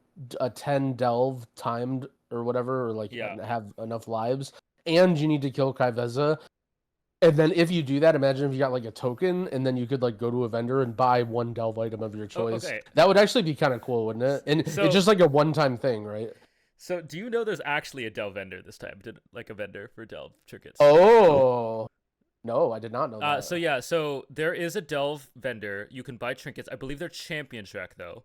delve timed or whatever, or like have enough lives, and you need to kill Kyveza. And then if you do that, imagine if you got like a token, and then you could like go to a vendor and buy one delve item of your choice. okay. That would actually be kind of cool, wouldn't it? And So- it's just like a one-time thing, right? So, do you know there's actually a delve vendor this time? Like a vendor for delve trinkets? Oh, no, I did not know that. So there is a delve vendor. You can buy trinkets. I believe they're champion track though.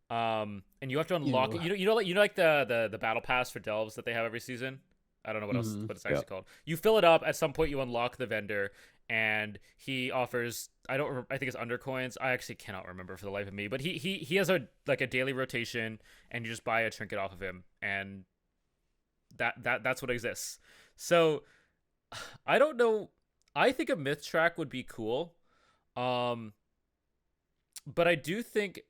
And you have to unlock it. Ew. You know like the battle pass for delves that they have every season. I don't know what else what it's actually called. You fill it up. At some point, you unlock the vendor, and he offers. I think it's undercoins. I actually cannot remember for the life of me. But he has a daily rotation, and you just buy a trinket off of him, and that's what exists. So I don't know. I think a myth track would be cool, but I do think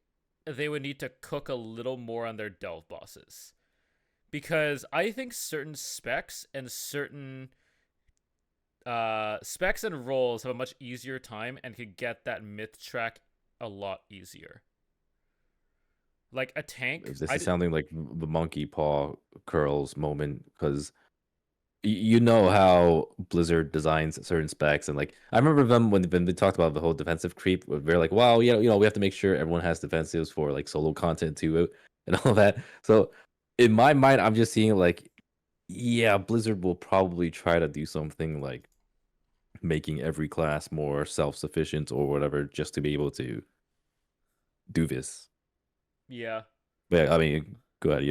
they would need to cook a little more on their delve bosses. Because I think certain specs and roles have a much easier time and could get that myth track a lot easier. Like a tank. This is sounding like the monkey paw curls moment, because you know how Blizzard designs certain specs, and like I remember them when they talked about the whole defensive creep. They're like, "Wow, we have to make sure everyone has defensives for like solo content too, and all that." So in my mind, I'm just seeing like, yeah, Blizzard will probably try to do something like making every class more self-sufficient or whatever, just to be able to do this. Yeah. But I mean, go ahead.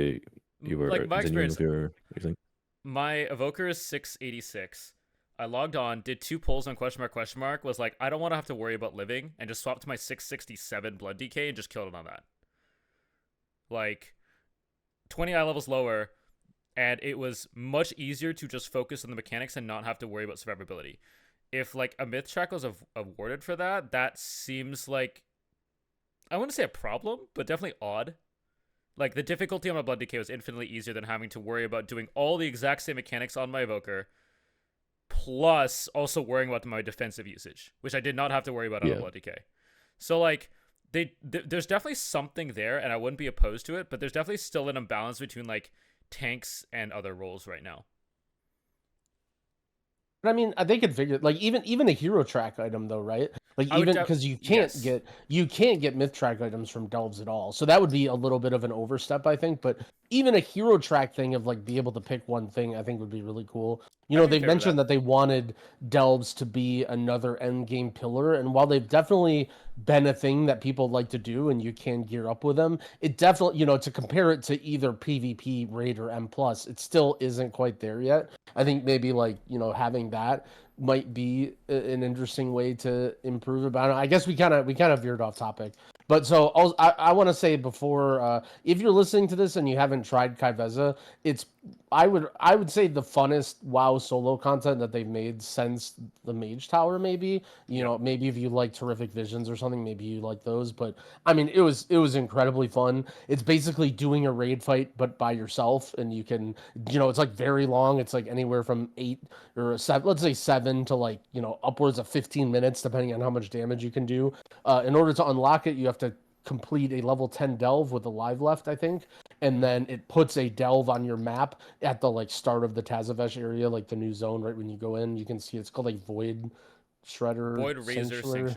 You were like my continuing experience. with your thing. My evoker is 686. I logged on, did 2 polls on question mark, was like, I don't want to have to worry about living, and just swapped to my 667 blood DK and just killed it on that. Like 20 eye levels lower, and it was much easier to just focus on the mechanics and not have to worry about survivability. If like a myth track was awarded for that, that seems like, I wouldn't say a problem, but definitely odd. Like the difficulty on my blood DK was infinitely easier than having to worry about doing all the exact same mechanics on my evoker, plus also worrying about my defensive usage, which I did not have to worry about on a blood DK. So like there's definitely something there, and I wouldn't be opposed to it, but there's definitely still an imbalance between like tanks and other roles right now. But I mean, they could figure like even a hero track item though, right? Like even because you can't get myth track items from delves at all, so that would be a little bit of an overstep, I think. But even a hero track thing of like be able to pick one thing, I think would be really cool. They've mentioned that they wanted delves to be another end game pillar, and while they've definitely been a thing that people like to do, and you can gear up with them, it definitely to compare it to either PvP, raid, or M+, it still isn't quite there yet. I think maybe like having that might be an interesting way to improve about it. I guess we kind of veered off topic, but so I want to say before, if you're listening to this and you haven't tried Kyveza, I would say the funnest WoW solo content that they've made since the Mage Tower. Maybe maybe if you like Terrific Visions or something, maybe you like those. But I mean, it was incredibly fun. It's basically doing a raid fight but by yourself, and you can it's like very long. It's like anywhere from 8 or 7, let's say 7 to like upwards of 15 minutes, depending on how much damage you can do. In order to unlock it, you have to complete a level 10 delve with a live left, I think, and then it puts a delve on your map at the like start of the Tazavesh area, like the new zone. Right when you go in, you can see it's called like Void Razor Sanctuary.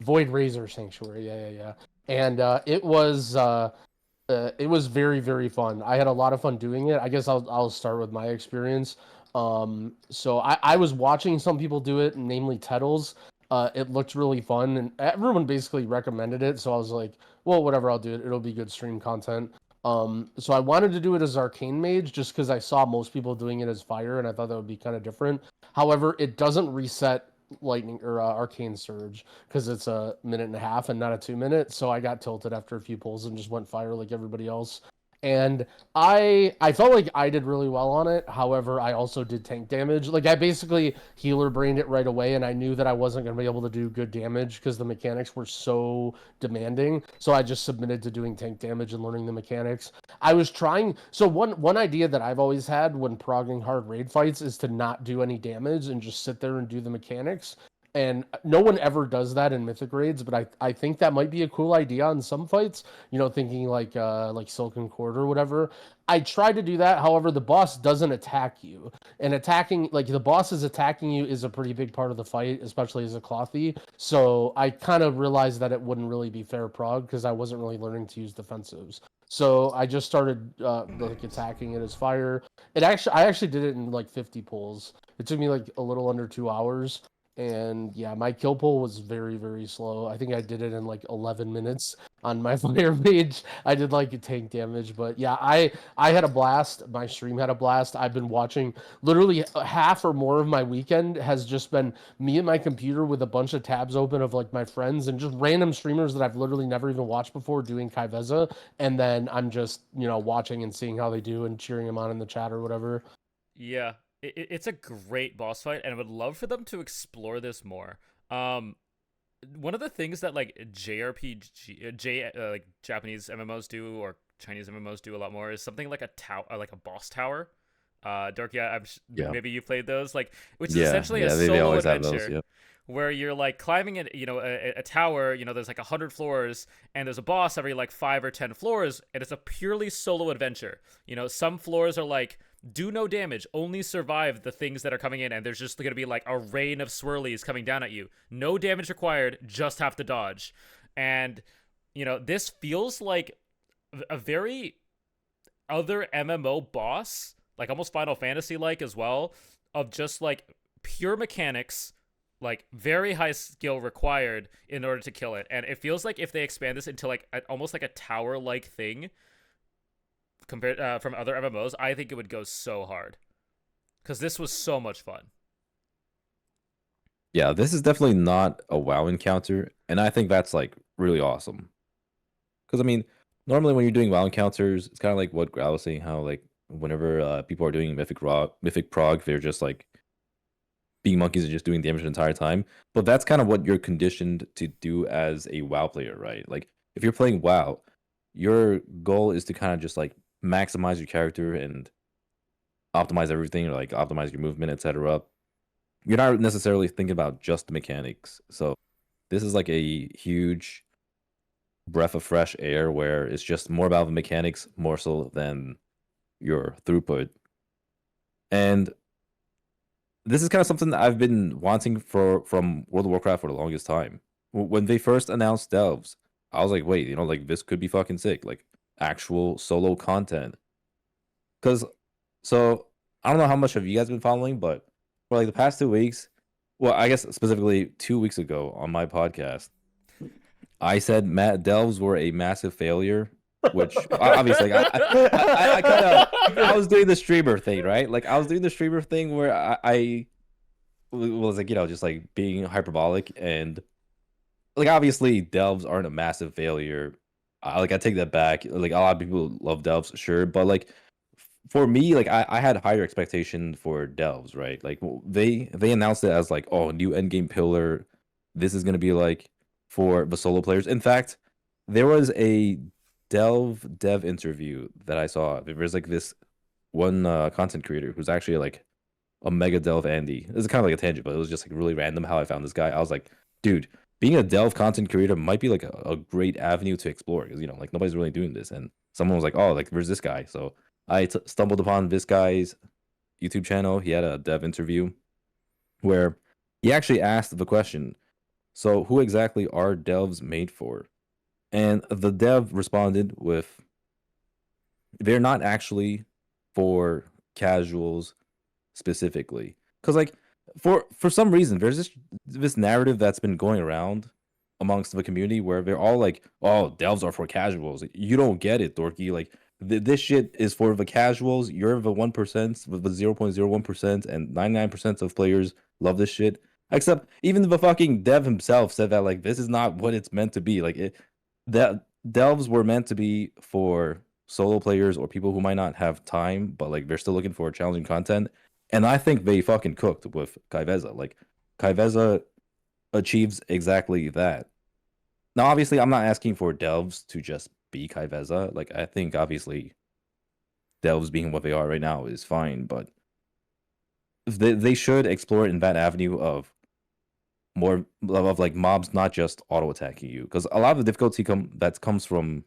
Void Razor Sanctuary. Yeah. And it was very, very fun. I had a lot of fun doing it. I guess I'll start with my experience. So I was watching some people do it, namely Tettles. It looked really fun, and everyone basically recommended it. So I was like, well, whatever, I'll do it. It'll be good stream content. So I wanted to do it as Arcane Mage just because I saw most people doing it as Fire, and I thought that would be kind of different. However, it doesn't reset Lightning or Arcane Surge because it's a 1.5 minutes and not a 2 minute. So I got tilted after a few pulls and just went Fire like everybody else. And I felt like I did really well on it. However, I also did tank damage. Like I basically healer brained it right away, and I knew that I wasn't going to be able to do good damage because the mechanics were so demanding. So I just submitted to doing tank damage and learning the mechanics. I was trying. So one idea that I've always had when progging hard raid fights is to not do any damage and just sit there and do the mechanics. And no one ever does that in mythic raids, but I think that might be a cool idea on some fights. You know, thinking like Silken Cord or whatever. I try to do that. However, the boss doesn't attack you, and attacking like the boss is attacking you is a pretty big part of the fight, especially as a clothy. So I kind of realized that it wouldn't really be fair prog because I wasn't really learning to use defensives. So I just started like attacking it as fire. I actually did it in like 50 pulls. It took me like a little under 2 hours. And yeah, my kill pull was very, very slow. I think I did it in like 11 minutes on my fire page. I did like a tank damage, but yeah, I had a blast. My stream had a blast. I've been watching literally half or more of my weekend has just been me and my computer with a bunch of tabs open of like my friends and just random streamers that I've literally never even watched before doing Kyveza, and then I'm just, you know, watching and seeing how they do and cheering them on in the chat or whatever. Yeah, it's a great boss fight, and I would love for them to explore this more. One of the things that like like Japanese MMOs do or Chinese MMOs do a lot more is something like a tower, like a boss tower. Dorki, Yeah. maybe you played those, like, which is Yeah, essentially a they solo always have adventure. those. Yeah. Where you're like climbing it, you know, a tower, you know, there's like 100 floors, and there's a boss every like 5 or 10 floors, and it's a purely solo adventure. You know, some floors are like, do no damage, only survive the things that are coming in, and there's just gonna be like a rain of swirlies coming down at you. No damage required, just have to dodge. And, you know, this feels like a very other MMO boss, like almost Final Fantasy like as well, of just like pure mechanics, like very high skill required in order to kill it. And it feels like if they expand this into like almost like a tower like thing compared from other MMOs, I think it would go so hard, because this was so much fun. Yeah, this is definitely not a WoW encounter, and I think that's like really awesome. Because I mean, normally when you're doing WoW encounters, it's kind of like what Grau was saying, how like whenever people are doing Mythic Prog, they're just like being monkeys and just doing damage the entire time. But that's kind of what you're conditioned to do as a WoW player, right? Like if you're playing WoW, your goal is to kind of just like maximize your character and optimize everything, or like optimize your movement, etc. You're not necessarily thinking about just the mechanics. So this is like a huge breath of fresh air where it's just more about the mechanics more so than your throughput. And this is kind of something that I've been wanting from World of Warcraft for the longest time. When they first announced Delves, I was like, wait, you know, like this could be fucking sick, like actual solo content. Because, so I don't know how much have you guys been following, but for like the past 2 weeks, well, I guess specifically 2 weeks ago on my podcast, I said Delves were a massive failure, which obviously I kind of I was doing the streamer thing, right? Like I was doing the streamer thing where I was like, you know, just like being hyperbolic, and like obviously Delves aren't a massive failure. Like I take that back. Like a lot of people love Delves, sure, but like for me, like I had higher expectation for Delves, right? Like they announced it as like, oh, new endgame pillar. This is gonna be like for the solo players. In fact, there was a Delve dev interview that I saw. There was like this one content creator who's actually like a mega Delve Andy. This is kind of like a tangent, but it was just like really random how I found this guy. I was like, dude, being a Delve content creator might be like a great avenue to explore, because you know, like nobody's really doing this. And someone was like, oh, like there's this guy. So I stumbled upon this guy's YouTube channel. He had a dev interview where he actually asked the question, so who exactly are Delves made for? And the dev responded with, they're not actually for casuals specifically. Because like for some reason, there's this narrative that's been going around amongst the community where they're all like, oh, Delves are for casuals. You don't get it, Dorky. Like this shit is for the casuals. You're the 1%, the 0.01%, and 99% of players love this shit. Except even the fucking dev himself said that like this is not what it's meant to be. Like that Delves were meant to be for solo players or people who might not have time, but like they're still looking for challenging content. And I think they fucking cooked with Kyveza. Like Kyveza achieves exactly that. Now, obviously, I'm not asking for Delves to just be Kyveza. Like I think obviously Delves being what they are right now is fine, but they should explore it in that avenue of more of like mobs not just auto attacking you, because a lot of the difficulty that comes from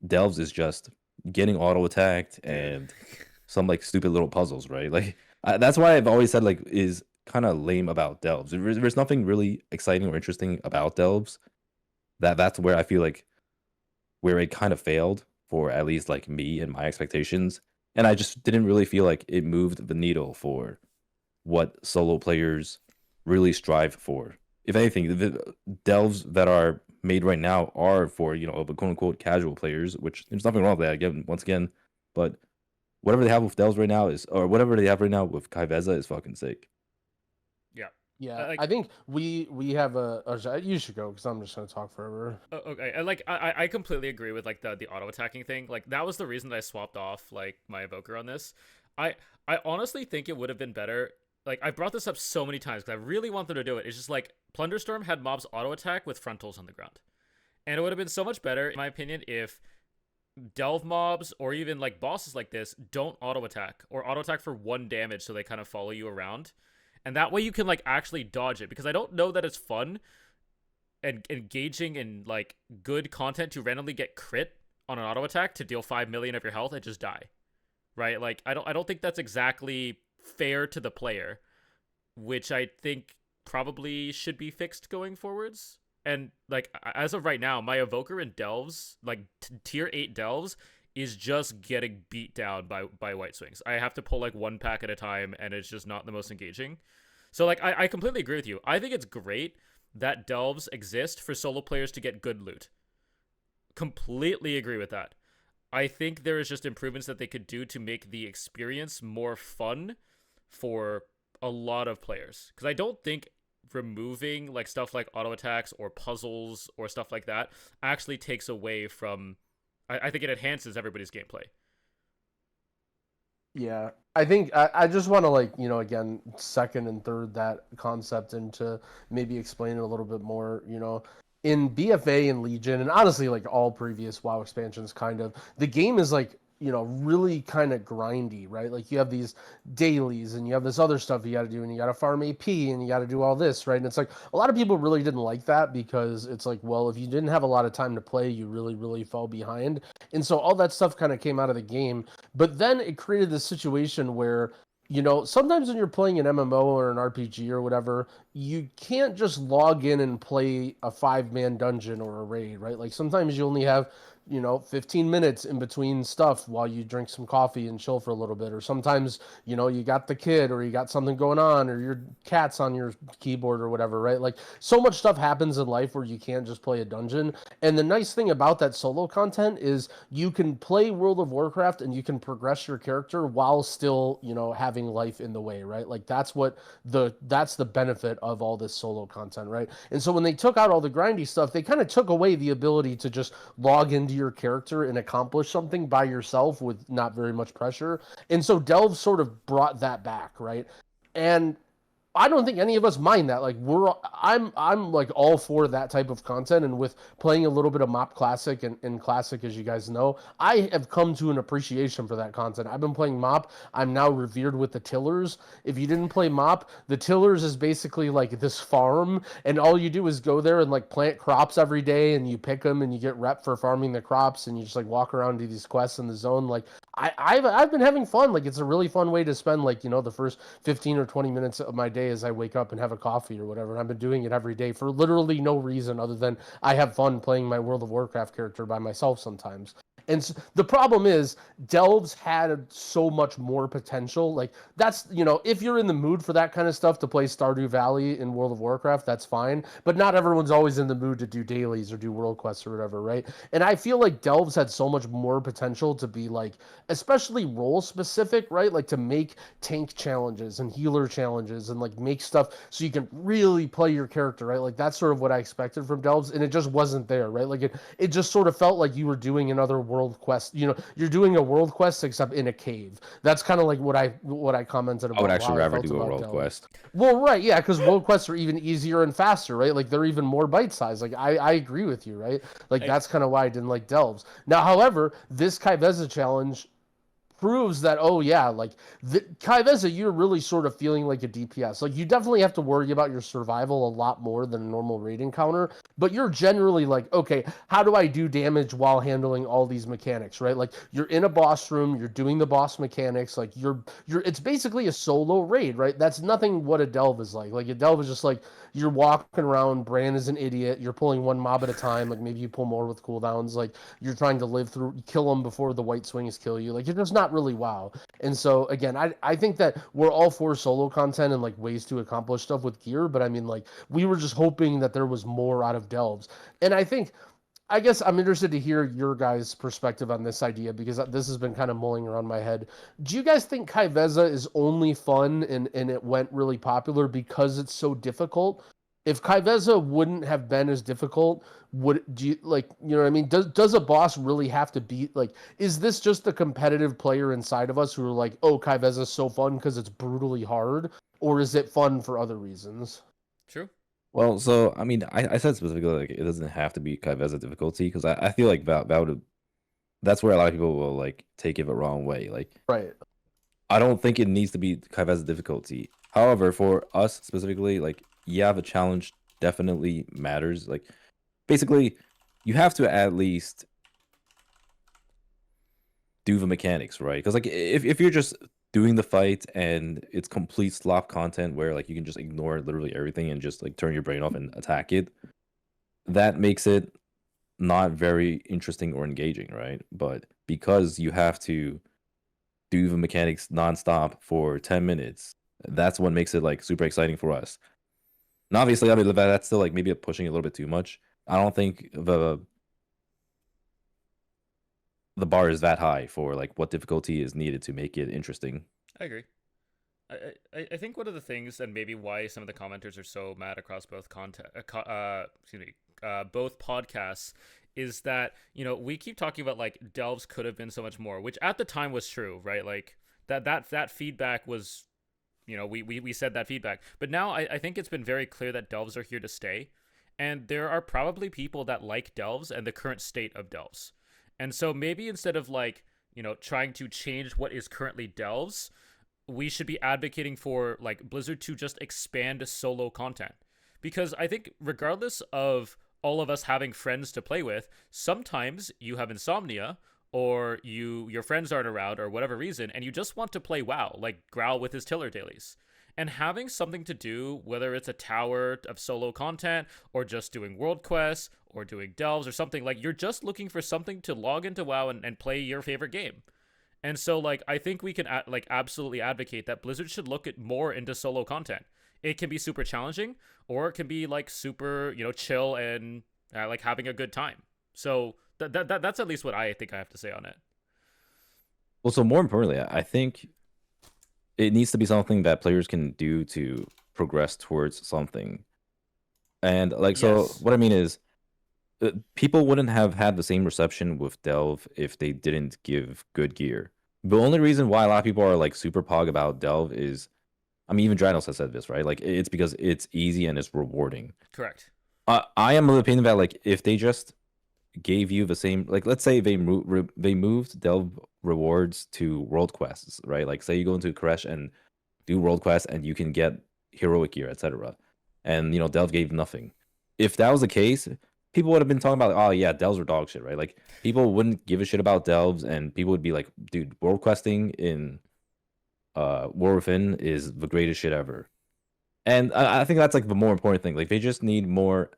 delves is just getting auto attacked and some like stupid little puzzles, right? Like that's why I've always said like is kind of lame about delves. There's nothing really exciting or interesting about delves. That's where I feel like where it kind of failed for at least like me and my expectations, and I just didn't really feel like it moved the needle for what solo players really strive for. If anything, the delves that are made right now are for, you know, the quote unquote casual players, which there's nothing wrong with that again, once again. But whatever they have with delves right now is, or whatever they have right now with Kyveza is fucking sick. Yeah. Yeah, Like, I think we have you should go because I'm just gonna talk forever. okay, and like I completely agree with like the auto attacking thing. Like that was the reason that I swapped off like my evoker on this. I I honestly think it would have been better. Like I brought this up so many times because I really want them to do it. It's just like Plunderstorm had mobs auto attack with frontals on the ground, and it would have been so much better, in my opinion, if delve mobs or even like bosses like this don't auto attack or auto attack for 1 damage, so they kind of follow you around, and that way you can like actually dodge it. Because I don't know that it's fun and engaging in like good content to randomly get crit on an auto attack to deal 5 million of your health and just die, right? Like I don't think that's exactly fair to the player, which I think probably should be fixed going forwards. And like as of right now, my evoker in delves, like tier 8 delves, is just getting beat down by white swings. I have to pull like 1 pack at a time, and it's just not the most engaging. So like I completely agree with you. I think it's great that delves exist for solo players to get good loot. Completely agree with that. I think there is just improvements that they could do to make the experience more fun for a lot of players. Because I don't think removing like stuff like auto attacks or puzzles or stuff like that actually takes away from. I think it enhances everybody's gameplay. Yeah, I think I just want to like, you know, again, second and third that concept and to maybe explain it a little bit more, you know. In BFA and Legion, and honestly, like all previous WoW expansions, kind of, the game is like, you know, really kind of grindy, right? Like you have these dailies and you have this other stuff you got to do and you got to farm AP and you got to do all this, right? And it's like a lot of people really didn't like that because it's like, well, if you didn't have a lot of time to play, you really, really fell behind. And so all that stuff kind of came out of the game. But then it created this situation where, you know, sometimes when you're playing an MMO or an RPG or whatever, you can't just log in and play a 5-man dungeon or a raid, right? Like sometimes you only have, you know, 15 minutes in between stuff while you drink some coffee and chill for a little bit. Or sometimes, you know, you got the kid or you got something going on or your cat's on your keyboard or whatever, right? Like so much stuff happens in life where you can't just play a dungeon. And the nice thing about that solo content is you can play World of Warcraft and you can progress your character while still, you know, having life in the way, right? Like that's the benefit of all this solo content, right? And so when they took out all the grindy stuff, they kind of took away the ability to just log into your character and accomplish something by yourself with not very much pressure. And so Delve sort of brought that back, right? And I don't think any of us mind that. Like I'm like all for that type of content, and with playing a little bit of Mop Classic and Classic, as you guys know, I have come to an appreciation for that content. I've been playing Mop. I'm now revered with the Tillers. If you didn't play Mop, the Tillers is basically like this farm, and all you do is go there and like plant crops every day, and you pick them, and you get rep for farming the crops, and you just like walk around, do these quests in the zone. Like I've been having fun. Like it's a really fun way to spend like, you know, the first 15 or 20 minutes of my day as I wake up and have a coffee or whatever. And I've been doing it every day for literally no reason other than I have fun playing my World of Warcraft character by myself sometimes. And the problem is, Delves had so much more potential. Like, that's, you know, if you're in the mood for that kind of stuff to play Stardew Valley in World of Warcraft, that's fine. But not everyone's always in the mood to do dailies or do world quests or whatever, right? And I feel like Delves had so much more potential to be, like, especially role specific, right? Like, to make tank challenges and healer challenges and, like, make stuff so you can really play your character, right? Like, that's sort of what I expected from Delves, and it just wasn't there, right? Like, it just sort of felt like you were doing another world quest. You know, you're doing a world quest except in a cave. That's kind of like what I commented about. I would actually how I rather felt do a about world Delves. quest. Well, right, yeah, because world quests are even easier and faster, right? Like they're even more bite sized. Like I agree with you, right? Like that's kind of why I didn't like Delves. Now, however, this Kyveza challenge proves that, oh yeah, like Kyveza, you're really sort of feeling like a DPS. Like you definitely have to worry about your survival a lot more than a normal raid encounter, but you're generally like, okay, how do I do damage while handling all these mechanics, right? Like you're in a boss room, you're doing the boss mechanics, like you're it's basically a solo raid, right? That's nothing what a delve is like. Like a delve is just like you're walking around, Bran is an idiot, you're pulling one mob at a time, like maybe you pull more with cooldowns, like you're trying to live through, kill them before the white swings kill you. Like you're just not really WoW. And so again, I think that we're all for solo content and like ways to accomplish stuff with gear, but I mean like we were just hoping that there was more out of delves. And I guess I'm interested to hear your guys' perspective on this idea because this has been kind of mulling around my head. Do you guys think Kyveza is only fun and it went really popular because it's so difficult? If Kyveza wouldn't have been as difficult, do you like, you know what I mean? Does a boss really have to be like, is this just the competitive player inside of us who are like, oh, Kyveza is so fun because it's brutally hard, or is it fun for other reasons? True. Well, so I mean, I said specifically like it doesn't have to be Kyveza difficulty because I feel like that's where a lot of people will like take it the wrong way. Like, Right. I don't think it needs to be Kyveza difficulty. However, for us specifically, like, yeah, the challenge definitely matters. Like, basically, you have to at least do the mechanics, right? Because like if you're just doing the fight and it's complete slop content where like you can just ignore literally everything and just like turn your brain off and attack it, that makes it not very interesting or engaging, right? But because you have to do the mechanics nonstop for 10 minutes, that's what makes it like super exciting for us. And obviously, I mean, that's still like maybe pushing it a little bit too much. I don't think the bar is that high for like what difficulty is needed to make it interesting. I agree. I think one of the things, and maybe why some of the commenters are so mad across both both podcasts, is that we keep talking about like delves could have been so much more, which at the time was true, right? Like that feedback was, we said that feedback, but now I think it's been very clear that delves are here to stay, and there are probably people that like delves and the current state of delves, and so maybe instead of like trying to change what is currently delves, we should be advocating for like Blizzard to just expand solo content. Because I think regardless of all of us having friends to play with, sometimes you have insomnia or your friends aren't around or whatever reason and you just want to play WoW, like Growl with his Tiller dailies. And having something to do, whether it's a tower of solo content or just doing world quests or doing delves or something, like you're just looking for something to log into WoW and play your favorite game. And so, like, I think we can like absolutely advocate that Blizzard should look at more into solo content. It can be super challenging, or it can be like super, chill and like having a good time. So that's at least what I think I have to say on it. Well, so more importantly, I think it needs to be something that players can do to progress towards something. And like, so Yes. what I mean is, people wouldn't have had the same reception with Delve if they didn't give good gear. The only reason why a lot of people are like super pog about Delve is, I mean, even Dranos has said this, right? Like, it's because it's easy and it's rewarding. Correct. I am of the opinion that like if they just gave you the same, like let's say they moved Delve rewards to world quests, right? Like say you go into Koresh and do world quests and you can get heroic gear, etc. And Delve gave nothing. If that was the case, people would have been talking about, oh yeah, delves are dog shit, right? Like people wouldn't give a shit about delves, and people would be like, dude, world questing in War Within is the greatest shit ever. And I think that's like the more important thing. Like they just need more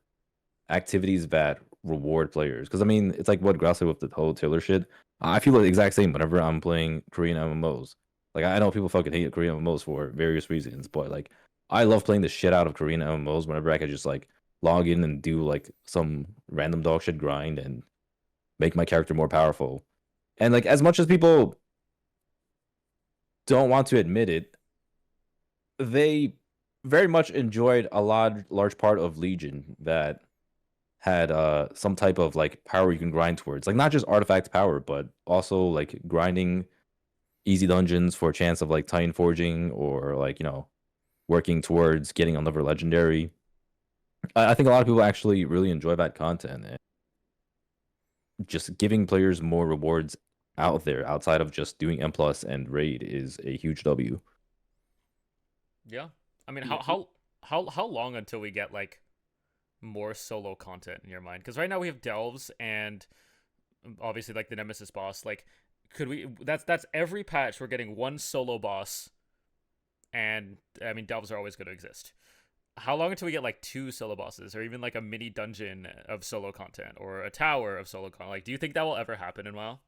activities that reward players. Because I mean, it's like what Grouse said with the whole Tiller shit. I feel the exact same whenever I'm playing Korean MMOs. Like I know people fucking hate Korean MMOs for various reasons, but like I love playing the shit out of Korean MMOs whenever I could just like log in and do like some random dog shit grind and make my character more powerful. And like as much as people don't want to admit it, they very much enjoyed a large part of Legion that had some type of like power you can grind towards. Like not just artifact power, but also like grinding easy dungeons for a chance of like Titan forging or like, working towards getting another legendary. I think a lot of people actually really enjoy that content, and just giving players more rewards out there outside of just doing M plus and raid is a huge W. Yeah. I mean, how long until we get like more solo content in your mind? Because right now we have delves and obviously like the nemesis boss. Like, could we? That's every patch we're getting one solo boss, and I mean delves are always going to exist. How long until we get like 2 solo bosses, or even like a mini dungeon of solo content, or a tower of solo content? Like, do you think that will ever happen in WoW?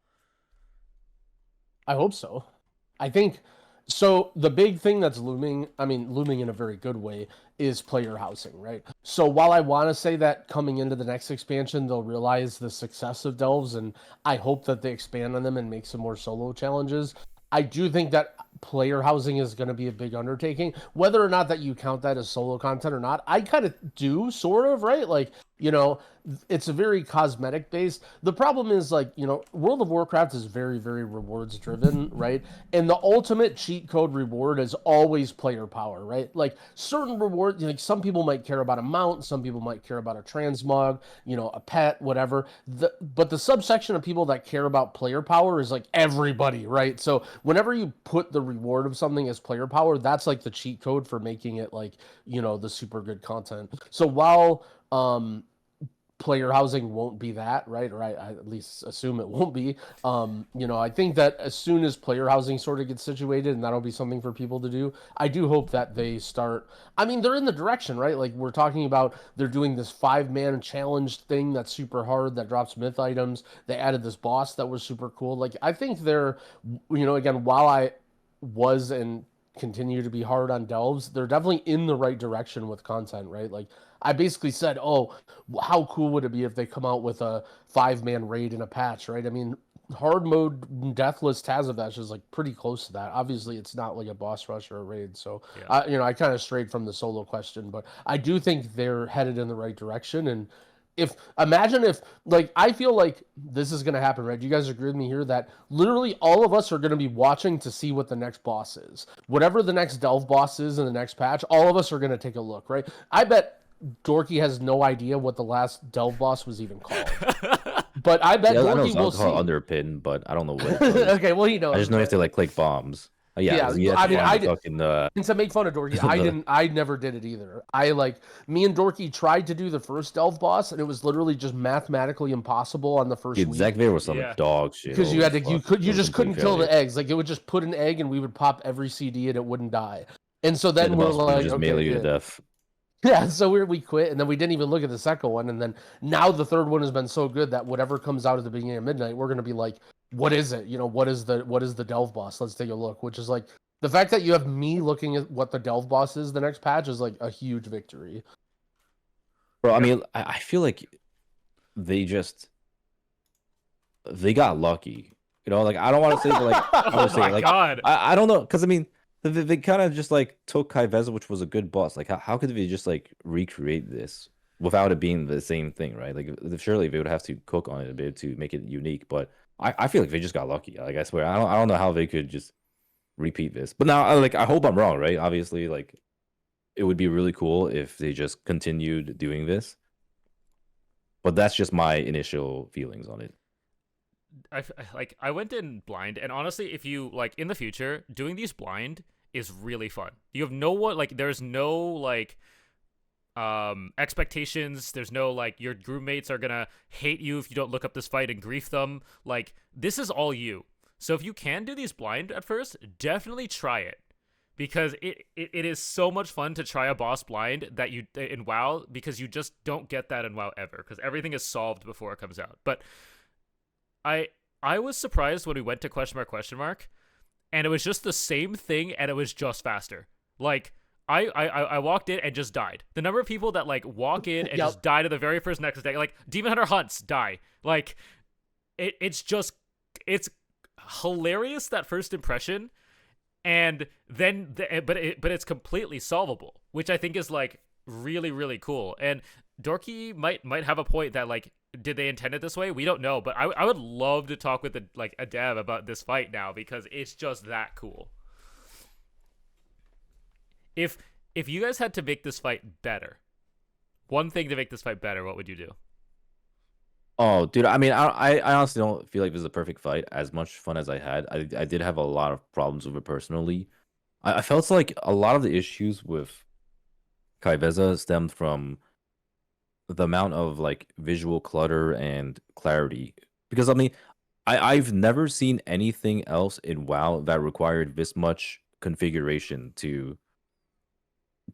I hope so. I think so. The big thing that's looming, I mean, looming in a very good way, is player housing, right? So while I want to say that coming into the next expansion, they'll realize the success of Delves, and I hope that they expand on them and make some more solo challenges. I do think that player housing is going to be a big undertaking. Whether or not that you count that as solo content or not, I kind of do, sort of, right? Like, you know, it's a very cosmetic based. The problem is, like, you know, World of Warcraft is very, very rewards driven, right? And the ultimate cheat code reward is always player power, right? Like certain rewards, like some people might care about a mount, some people might care about a transmog, you know, a pet, whatever. But the subsection of people that care about player power is like everybody, right? So whenever you put the reward of something as player power, that's like the cheat code for making it like, you know, the super good content. So while player housing won't be that, right? Or I at least assume it won't be. You know, I think that as soon as player housing sort of gets situated, and that'll be something for people to do, I do hope that they start. I mean, they're in the direction, right? Like we're talking about, they're doing this 5-man challenge thing that's super hard that drops myth items. They added this boss that was super cool. Like I think they're, you know, again, while I was and continue to be hard on delves, they're definitely in the right direction with content, right? Like I basically said, oh, how cool would it be if they come out with a 5-man raid in a patch, right? I mean, hard mode deathless Tazavesh is like pretty close to that. Obviously, it's not like a boss rush or a raid. So, Yeah. you know, I kind of strayed from the solo question, but I do think they're headed in the right direction. And if imagine if, like, I feel like this is going to happen, right? Do you guys agree with me here that literally all of us are going to be watching to see what the next boss is? Whatever the next delve boss is in the next patch, all of us are going to take a look, right? I bet Dorky has no idea what the last delve boss was even called. But I bet Yeah, I know Dorky it's will alcohol see. underpin, but I don't know what it does. Okay, well, he knows. I just know you have but- to like click bombs. Yeah, Yeah, you have I to mean, find I the did. fucking And to make fun of Dorky, I the- didn't. I never did it either. I like me and Dorky tried to do the first delve boss, and it was literally just mathematically impossible on the first Dude, week. Zach Vader was some Yeah. dog shit. Because you Holy had to, fuck. you It was a just complete couldn't kill failure. the eggs. Like it would just put an egg, and we would pop every CD, and it wouldn't die. And so Yeah, then the we're boss would like, just okay, melee you to yeah. death. Yeah, so we quit, and then we didn't even look at the second one, and then now the third one has been so good that whatever comes out at the beginning of midnight, we're gonna be like, what is it? You know, what is the delve boss? Let's take a look. Which is like the fact that you have me looking at what the delve boss is the next patch is like a huge victory. Bro, I Yep. mean, I feel like they got lucky. You know, like I don't want to say, but like I Oh would say, my like god. I don't know, because I mean, they kind of just like took Kyveza, which was a good boss. Like how could they just like recreate this without it being the same thing, right? Like surely they would have to cook on it a bit to make it unique. But I feel like they just got lucky. Like I swear, I don't know how they could just repeat this. But now, like I hope I'm wrong, right? Obviously, like it would be really cool if they just continued doing this. But that's just my initial feelings on it. I went in blind, and honestly, if you like in the future, doing these blind is really fun. You have no one like there's no like expectations. There's no like your groupmates are gonna hate you if you don't look up this fight and grief them. Like this is all you. So if you can do these blind at first, definitely try it. Because it is so much fun to try a boss blind that you in WoW, because you just don't get that in WoW ever, because everything is solved before it comes out. But I was surprised when we went to question mark, and it was just the same thing, and it was just faster. Like I walked in and just died. The number of people that like walk in and Yep. just die to the very first next day, like Demon Hunter hunts, die. Like it's hilarious, that first impression. And then but it's completely solvable, which I think is like really, really cool. And Dorky might have a point that like, did they intend it this way? We don't know, but I would love to talk with a dev about this fight now, because it's just that cool. If you guys had to make this fight better, one thing to make this fight better, what would you do? Oh, dude, I mean, I honestly don't feel like this is a perfect fight. As much fun as I had, I did have a lot of problems with it personally. I felt like a lot of the issues with Kyveza stemmed from the amount of like visual clutter and clarity. Because I mean, I've never seen anything else in WoW that required this much configuration to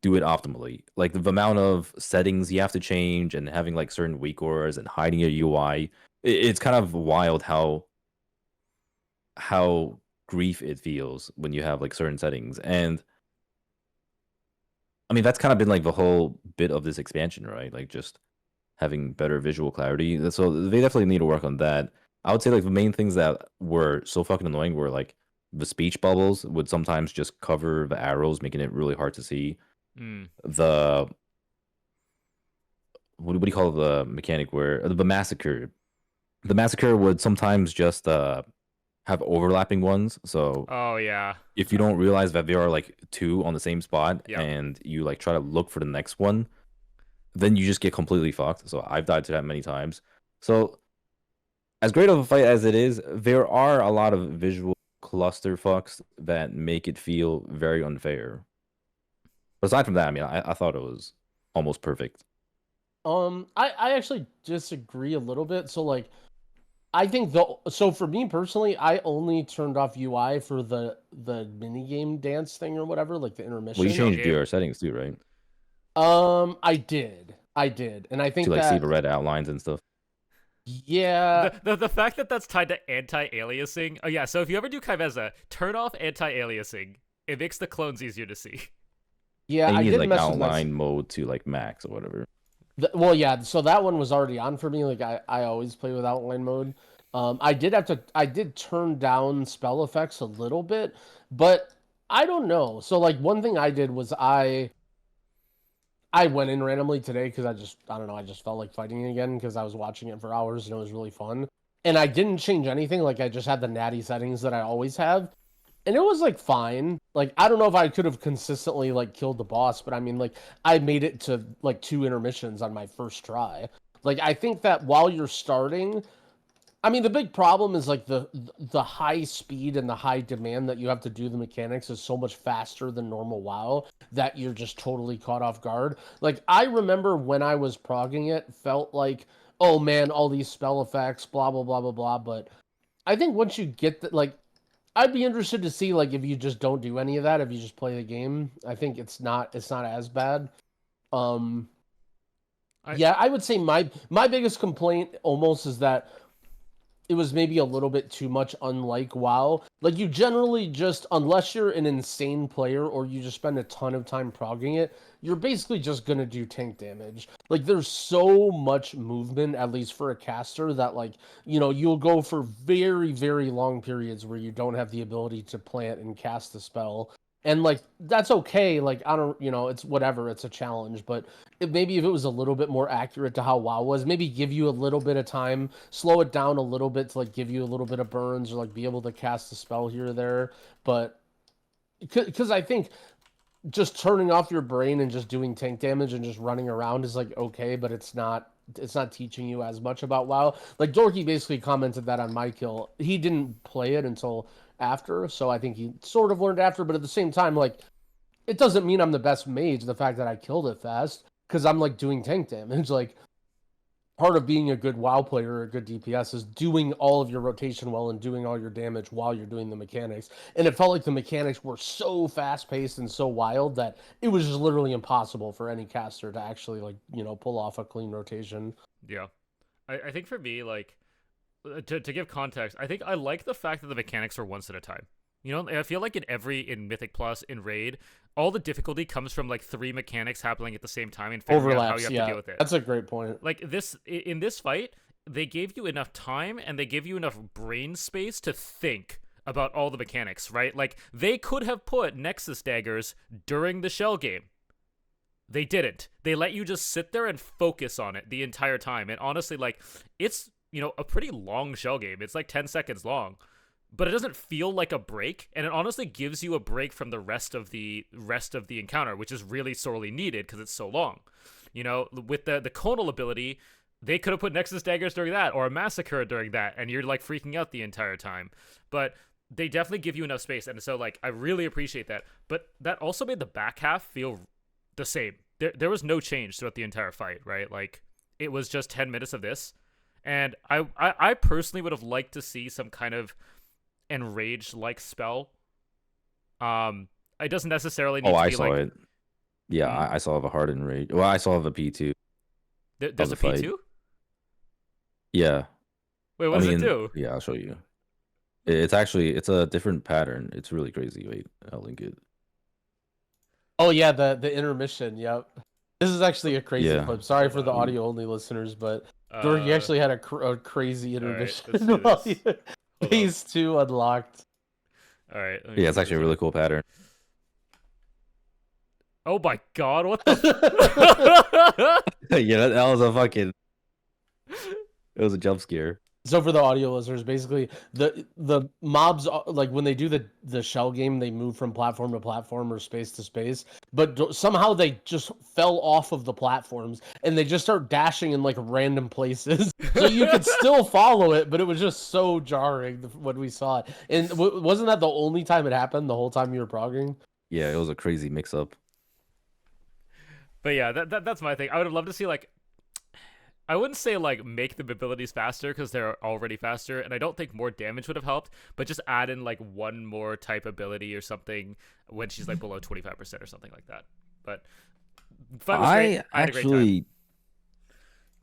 do it optimally. Like the amount of settings you have to change and having like certain weak auras and hiding your UI. It's kind of wild how grief it feels when you have like certain settings. And I mean that's kind of been like the whole bit of this expansion, right? Like just having better visual clarity. So they definitely need to work on that. I would say like the main things that were so fucking annoying were like the speech bubbles would sometimes just cover the arrows, making it really hard to see. Mm. The what do you call the mechanic where the massacre? The massacre would sometimes just have overlapping ones. So Oh yeah. if you don't realize that there are like two on the same spot Yeah. and you like try to look for the next one, then you just get completely fucked. So I've died to that many times. So as great of a fight as it is, there are a lot of visual cluster fucks that make it feel very unfair. But aside from that, I mean, I thought it was almost perfect. I actually disagree a little bit. So like, I think so for me personally, I only turned off UI for the mini game dance thing or whatever, like the intermission. Well, you changed Okay. your settings too, right? I did, and I think To like see that the red outlines and stuff. yeah, The fact that that's tied to anti-aliasing. Oh yeah, so if you ever do Kyveza, turn off anti-aliasing. It makes the clones easier to see. yeah, And I you need did like mess with my outline mode to like max or whatever. well, yeah, so that one was already on for me. Like I always play with outline mode. I did turn down spell effects a little bit, but I don't know. So like one thing I did was I went in randomly today because I don't know, I just felt like fighting again because I was watching it for hours and it was really fun. And I didn't change anything, like I just had the natty settings that I always have. And it was like fine. Like I don't know if I could have consistently like killed the boss, but I mean like I made it to like 2 intermissions on my first try. Like I think that while you're starting, I mean, the big problem is like the high speed and the high demand that you have to do the mechanics is so much faster than normal WoW that you're just totally caught off guard. Like I remember when I was progging it, felt like, oh man, all these spell effects, blah blah blah blah blah. But I think once you get the like, I'd be interested to see like if you just don't do any of that, if you just play the game. I think it's not as bad. Um, yeah, I would say my biggest complaint almost is that it was maybe a little bit too much unlike WoW. Like you generally just, unless you're an insane player or you just spend a ton of time progging it, you're basically just gonna do tank damage. Like there's so much movement, at least for a caster, that like, you'll go for very, very long periods where you don't have the ability to plant and cast the spell. And like that's okay. Like I don't, it's whatever. It's a challenge, but maybe if it was a little bit more accurate to how WoW was, maybe give you a little bit of time, slow it down a little bit to like give you a little bit of burns or like be able to cast a spell here or there. But because I think just turning off your brain and just doing tank damage and just running around is like okay, but it's not teaching you as much about WoW. Like Dorky basically commented that on my kill. He didn't play it until after, so I think he sort of learned after, but at the same time, like it doesn't mean I'm the best mage, the fact that I killed it fast, because I'm like doing tank damage. Like part of being a good WoW player or a good DPS is doing all of your rotation well and doing all your damage while you're doing the mechanics. And it felt like the mechanics were so fast paced and so wild that it was just literally impossible for any caster to actually like, pull off a clean rotation. Yeah. I think for me, like, to give context, I think I like the fact that the mechanics are once at a time. I feel like in Mythic Plus, in Raid, all the difficulty comes from like 3 mechanics happening at the same time and figuring out how you have to deal with it. That's a great point. Like in this fight, they gave you enough time and they gave you enough brain space to think about all the mechanics, right? Like they could have put Nexus daggers during the shell game. They didn't. They let you just sit there and focus on it the entire time. And honestly, like it's, a pretty long shell game. It's like 10 seconds long. But it doesn't feel like a break, and it honestly gives you a break from the rest of the encounter, which is really sorely needed because it's so long. With the conal ability, they could have put Nexus daggers during that, or a massacre during that, and you're like freaking out the entire time. But they definitely give you enough space, and so like I really appreciate that. But that also made the back half feel the same. There was no change throughout the entire fight, right? Like it was just 10 minutes of this, and I personally would have liked to see some kind of enraged like spell. It doesn't necessarily need Oh, to I be saw like it. Yeah, I saw the hardened rage. Well, I saw the P2. there's the a fight. P2. Yeah. Wait, what does it do? Yeah, I'll show you. It's a different pattern. It's really crazy. Wait, I'll link it. Oh yeah, the intermission. Yep. This is actually a crazy Yeah. clip. Sorry for the audio only listeners, but Dorki actually had a crazy intermission. let's do while this. he- Hold Phase 2 unlocked. All right. let me Yeah, see it's actually a this really out. cool pattern. Oh my god! What the? Yeah, that was a fucking. It was a jump scare. So for the audio listeners, basically the mobs like when they do the shell game, they move from platform to platform or space to space, but somehow they just fell off of the platforms and they just start dashing in like random places. So you could still follow it, but it was just so jarring when we saw it. And wasn't that the only time it happened? The whole time you were progging? Yeah, it was a crazy mix-up. But yeah, that's my thing. I would have loved to see like, I wouldn't say like make the abilities faster because they're already faster, and I don't think more damage would have helped. But just add in like one more type ability or something when she's like below 25% or something like that. But fight was great. I had a great time.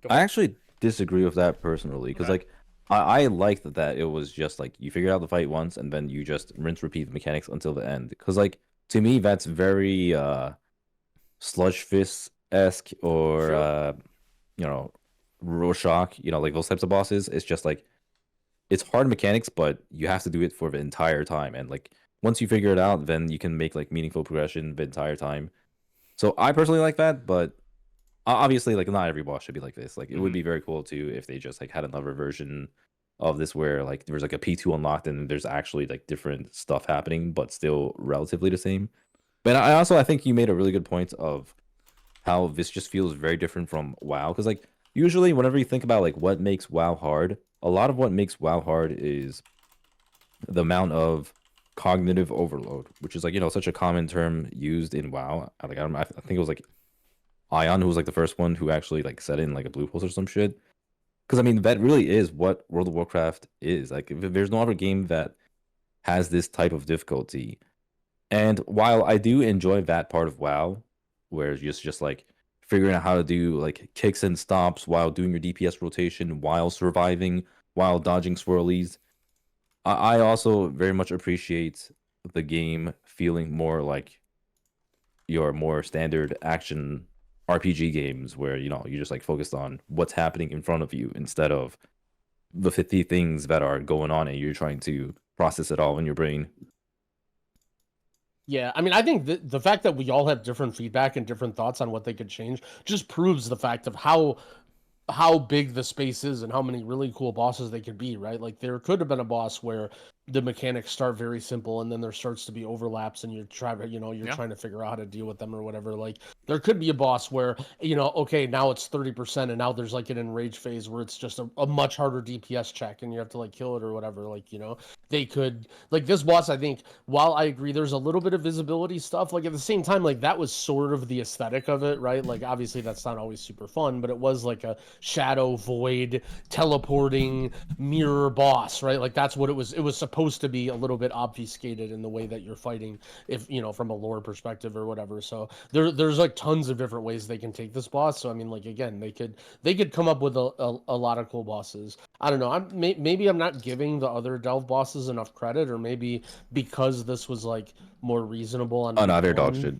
I actually disagree with that personally because Okay. like I liked that it was just like you figure out the fight once and then you just rinse repeat the mechanics until the end. Because like to me that's very Sludge Fist esque or Sure. you know, Rorschach, you know, like those types of bosses. It's just like it's hard mechanics, but you have to do it for the entire time. And like once you figure it out, then you can make like meaningful progression the entire time. So I personally like that, but obviously like not every boss should be like this. Like it would be very cool too if they just like had another version of this where like there's like a P2 unlocked and there's actually like different stuff happening, but still relatively the same. But I think you made a really good point of how this just feels very different from WoW. Because like usually whenever you think about like what makes WoW hard, a lot of what makes WoW hard is the amount of cognitive overload, which is like, you know, such a common term used in WoW. Like I think it was like Ion who was like the first one who actually like said it in like a blue post or some shit. Because I mean that really is what World of Warcraft is. Like if there's no other game that has this type of difficulty. And while I do enjoy that part of WoW, where it's just like figuring out how to do like kicks and stops while doing your DPS rotation, while surviving, while dodging swirlies, I also very much appreciate the game feeling more like your more standard action RPG games where, you know, you just like focused on what's happening in front of you instead of the 50 things that are going on and you're trying to process it all in your brain. Yeah, I mean, I think the fact that we all have different feedback and different thoughts on what they could change just proves the fact of how big the space is and how many really cool bosses they could be, right? Like there could have been a boss where the mechanics start very simple and then there starts to be overlaps and you're trying to, you're trying to figure out how to deal with them or whatever. Like there could be a boss where, okay, now it's 30% and now there's like an enrage phase where it's just a much harder DPS check and you have to like kill it or whatever. Like, they could, like this boss, I think, while I agree there's a little bit of visibility stuff, like at the same time, like that was sort of the aesthetic of it, right? Like obviously that's not always super fun, but it was like a shadow void teleporting mirror boss, right? Like that's what it was supposed to be, a little bit obfuscated in the way that you're fighting, if from a lore perspective or whatever. So there's like tons of different ways they can take this boss. So I mean, like again, they could come up with a lot of cool bosses. I don't know, maybe I'm not giving the other delve bosses enough credit, or maybe because this was like more reasonable on Oh no, they're dog one. shit.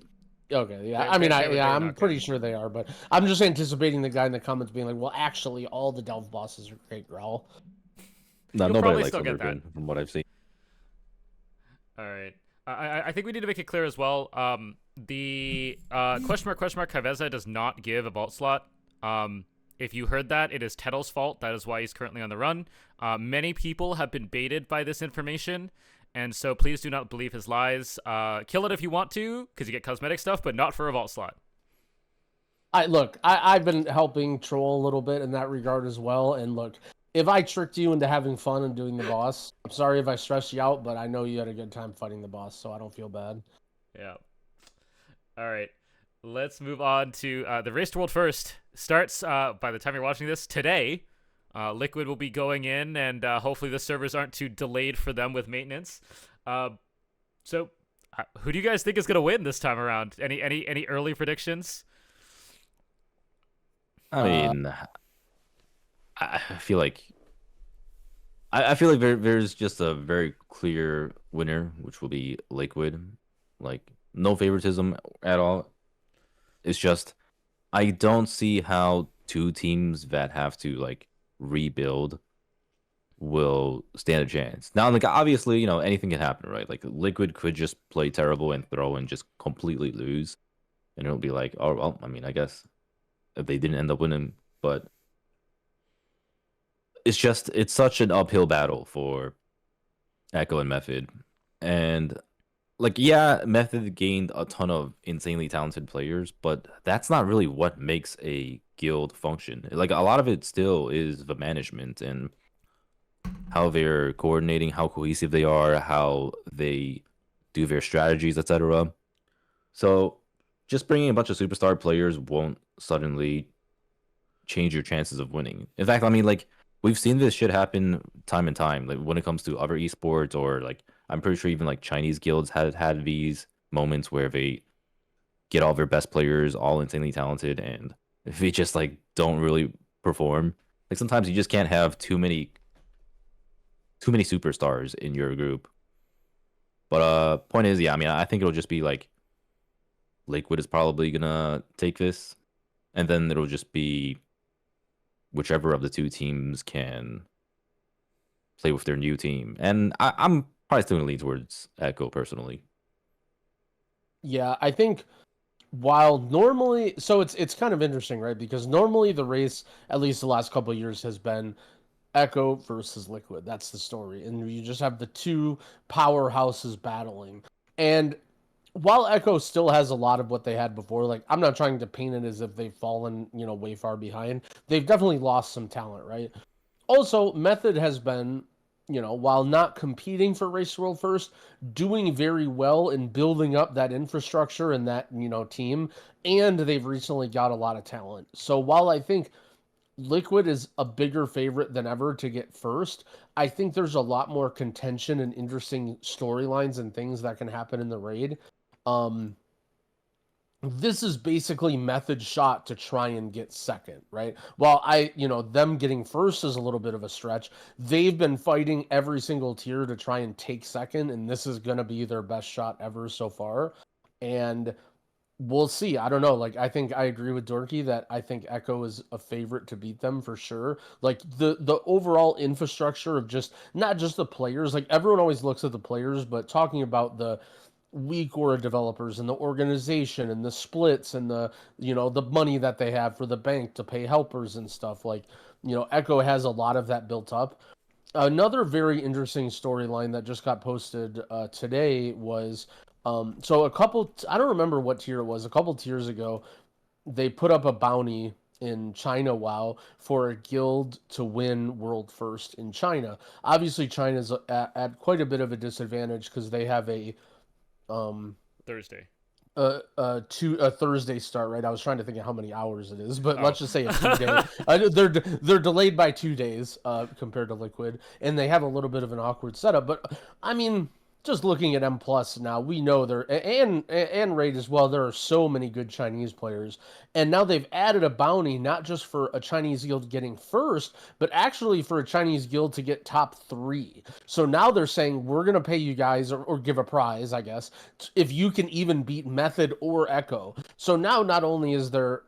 Okay, yeah. They- I mean, they were I'm not pretty good. sure they are, but I'm just anticipating the guy in the comments being like, "Well, actually, all the delve bosses are great, Growl." No, You'll nobody probably likes still get that. Underground from what I've seen. All right. I think we need to make it clear as well. The question mark Kyveza does not give a vault slot. If you heard that, it is Tettles' fault. That is why he's currently on the run. Many people have been baited by this information, and so please do not believe his lies. Kill it if you want to, because you get cosmetic stuff, but not for a vault slot. I've been helping troll a little bit in that regard as well. And look, if I tricked you into having fun and doing the boss, I'm sorry if I stressed you out, but I know you had a good time fighting the boss, so I don't feel bad. Yeah. All right. Let's move on to the Race to World First. Starts by the time you're watching this today. Liquid will be going in, and hopefully the servers aren't too delayed for them with maintenance. So, who do you guys think is going to win this time around? Any early predictions? I mean, I feel like I feel like there's just a very clear winner, which will be Liquid. Like no favoritism at all. It's just I don't see how two teams that have to like rebuild will stand a chance. Now, like obviously, anything can happen, right? Like Liquid could just play terrible and throw and just completely lose, and it'll be like, oh well. I mean, I guess if they didn't end up winning, but it's such an uphill battle for Echo and Method, and like yeah, Method gained a ton of insanely talented players, but that's not really what makes a guild function. Like a lot of it still is the management and how they're coordinating, how cohesive they are, how they do their strategies, etc. So just bringing a bunch of superstar players won't suddenly change your chances of winning. In fact, I mean, like we've seen this shit happen time and time. Like when it comes to other esports, or like I'm pretty sure even like Chinese guilds have had these moments where they get all their best players, all insanely talented, and they just like don't really perform. Like sometimes you just can't have too many superstars in your group. But point is, yeah, I mean, I think it'll just be like Liquid is probably gonna take this, and then it'll just be whichever of the two teams can play with their new team. And I'm probably still gonna lean towards Echo personally. Yeah, I think while normally, so it's kind of interesting, right? Because normally the race, at least the last couple of years, has been Echo versus Liquid. That's the story. And you just have the two powerhouses battling. And while Echo still has a lot of what they had before, like I'm not trying to paint it as if they've fallen, way far behind. They've definitely lost some talent, right? Also, Method has been, while not competing for Race World First, doing very well in building up that infrastructure and that, team. And they've recently got a lot of talent. So while I think Liquid is a bigger favorite than ever to get first, I think there's a lot more contention and interesting storylines and things that can happen in the raid. Um, this is basically Method's shot to try and get second, right? While them getting first is a little bit of a stretch. They've been fighting every single tier to try and take second, and this is going to be their best shot ever so far. And we'll see. I don't know. Like, I think I agree with Dorky that I think Echo is a favorite to beat them for sure. Like the overall infrastructure of just not just the players. Like everyone always looks at the players, but talking about the weak aura developers and the organization and the splits and the money that they have for the bank to pay helpers and stuff. Like, Echo has a lot of that built up. Another very interesting storyline that just got posted today was so I don't remember what tier it was. A couple tiers ago, they put up a bounty in China WoW for a guild to win world first in China. Obviously, China's at quite a bit of a disadvantage because they have a Thursday. A Thursday start, right? I was trying to think of how many hours it is, but Oh. let's just say a 2 day. They're delayed by 2 days compared to Liquid, and they have a little bit of an awkward setup. But I mean, just looking at M Plus now, we know there and Raid as well. There are so many good Chinese players, and now they've added a bounty not just for a Chinese guild getting first, but actually for a Chinese guild to get top 3. So now they're saying we're gonna pay you guys or give a prize, I guess, if you can even beat Method or Echo. So now not only is there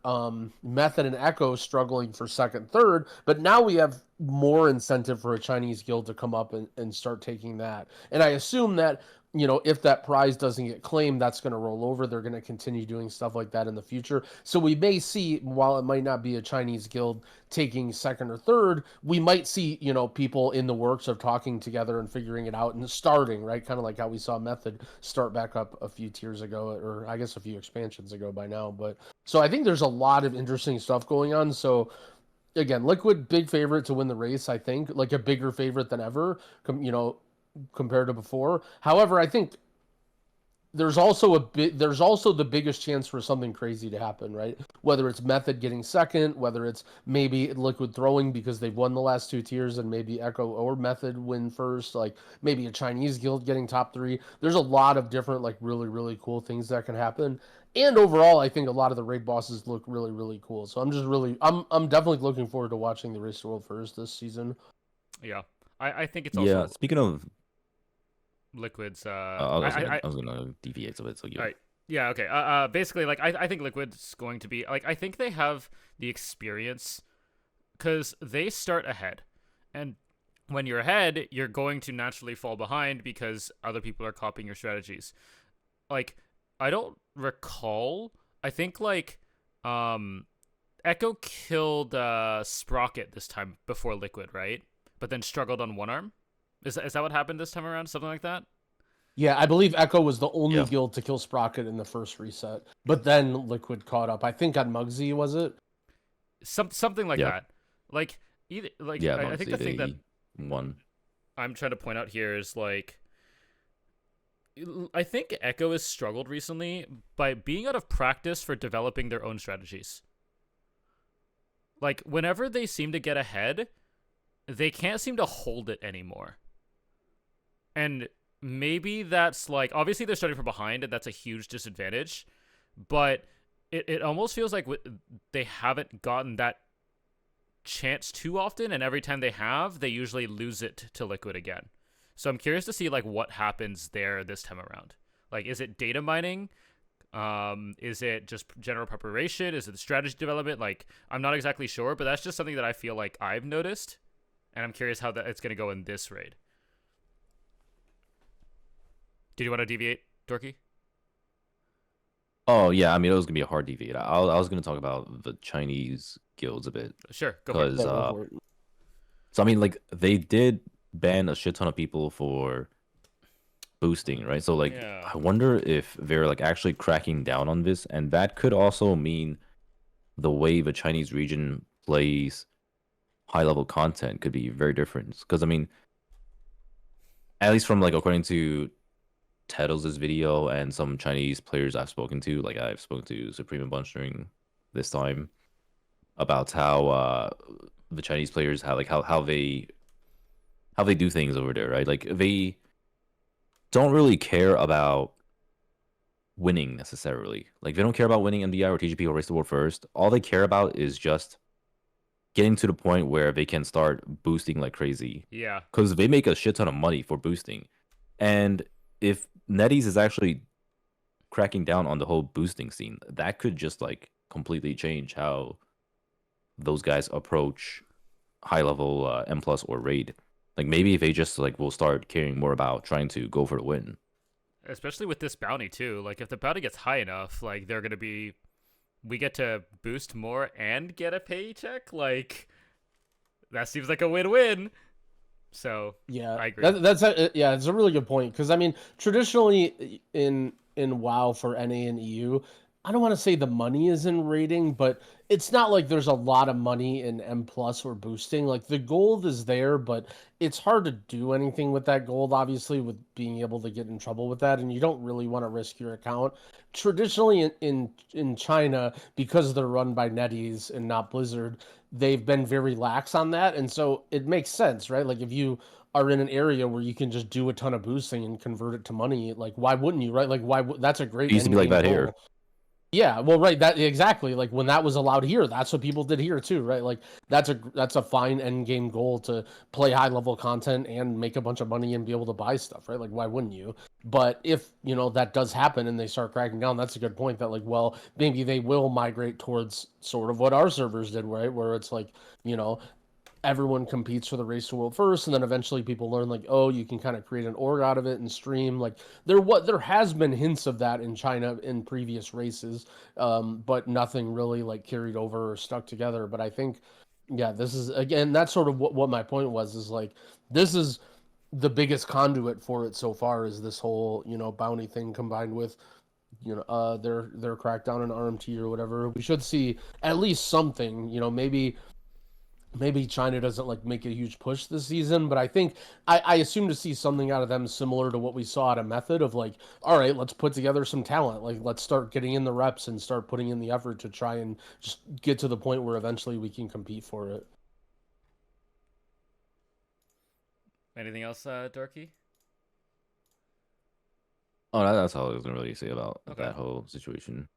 Method and Echo struggling for second, third, but now we have more incentive for a Chinese guild to come up and start taking that. And I assume that, if that prize doesn't get claimed, that's going to roll over. They're going to continue doing stuff like that in the future. So we may see, while it might not be a Chinese guild taking second or third, we might see, people in the works of talking together and figuring it out and starting, right? Kind of like how we saw Method start back up a few tiers ago, or I guess a few expansions ago by now. But So I think there's a lot of interesting stuff going on. So again, Liquid big favorite to win the race. I think like a bigger favorite than ever. Compared to before. However, I think there's also the biggest chance for something crazy to happen, right? Whether it's Method getting second, whether it's maybe Liquid throwing because they've won the last 2 tiers, and maybe Echo or Method win first, like maybe a Chinese guild getting top 3. There's a lot of different like really really cool things that can happen. And overall, I think a lot of the raid bosses look really really cool. So I'm definitely looking forward to watching the Race to World first this season. Yeah, I think it's Yeah, also speaking of, Liquid's. I was gonna deviate a bit. So you. All right. Yeah. Okay. Basically, like I think Liquid's going to be like I think they have the experience because they start ahead, and when you're ahead, you're going to naturally fall behind because other people are copying your strategies. Like I don't recall. I think like Echo killed Sprocket this time before Liquid, right? But then struggled on one arm. Is that what happened this time around? Something like that. Yeah, I believe Echo was the only Yeah. guild to kill Sprocket in the first reset, but then Liquid caught up. I think on Muggsy, was it? Something like Yeah. that. Like either like Yeah, I think the thing that won. I'm trying to point out here is like I think Echo has struggled recently by being out of practice for developing their own strategies. Like whenever they seem to get ahead, they can't seem to hold it anymore. And maybe that's like obviously they're starting from behind and that's a huge disadvantage, but it almost feels like they haven't gotten that chance too often, and every time they have, they usually lose it to Liquid again. So I'm curious to see like what happens there this time around. Like, is it data mining? Is it just general preparation? Is it the strategy development? Like, I'm not exactly sure, but that's just something that I feel like I've noticed, and I'm curious how that it's going to go in this raid. Did you want to deviate, Dorky? Oh yeah, I mean it was gonna be a hard deviate. I was gonna talk about the Chinese guilds a bit Sure, go for it. because Yeah, go for it. so I mean like they did ban a shit ton of people for boosting, right? So like Yeah. I wonder if they're like actually cracking down on this, and that could also mean the way the Chinese region plays high level content could be very different. Because I mean, at least from like according to Tettles' video and some Chinese players I've spoken to, like I've spoken to Supreme a bunch during this time about how the Chinese players how they do things over there, right? Like they don't really care about winning necessarily. Like they don't care about winning MDI or TGP or Race to World first. All they care about is just getting to the point where they can start boosting like crazy. Yeah. Because they make a shit ton of money for boosting. And if NetEase is actually cracking down on the whole boosting scene, that could just like completely change how those guys approach high level M plus or raid. Like maybe if they just like will start caring more about trying to go for the win. Especially with this bounty too. Like if the bounty gets high enough, like they're gonna be we get to boost more and get a paycheck. Like that seems like a win-win. So Yeah, I agree. Yeah, it's a really good point because I mean, traditionally in WoW for NA and EU, I don't want to say the money is in raiding, but it's not like there's a lot of money in M plus or boosting. Like the gold is there, but it's hard to do anything with that gold, obviously, with being able to get in trouble with that, and you don't really want to risk your account. Traditionally in China, because they're run by NetEase and not Blizzard, they've been very lax on that, and so it makes sense, right? Like if you are in an area where you can just do a ton of boosting and convert it to money, like why wouldn't you, right? Like that's a great It used to be like end that game here. goal. Yeah, well, right, that exactly. Like when that was allowed here, that's what people did here too, right? Like that's a fine end game goal to play high level content and make a bunch of money and be able to buy stuff, right? Like why wouldn't you? But if that does happen and they start cracking down, that's a good point. That like, well, maybe they will migrate towards sort of what our servers did, right? Where it's like, everyone competes for the Race to World first, and then eventually people learn like, oh, you can kind of create an org out of it and stream. Like there has been hints of that in China in previous races, but nothing really like carried over or stuck together. But I think, yeah, this is again that's sort of what my point was, is like this is the biggest conduit for it so far, is this whole bounty thing combined with their crackdown on RMT or whatever. We should see at least something. Maybe China doesn't like make a huge push this season, but I think I assume to see something out of them similar to what we saw at a method of like, all right, let's put together some talent. Like let's start getting in the reps and start putting in the effort to try and just get to the point where eventually we can compete for it. Anything else, Dorky? Oh, that's all I was gonna really say about Okay. that whole situation.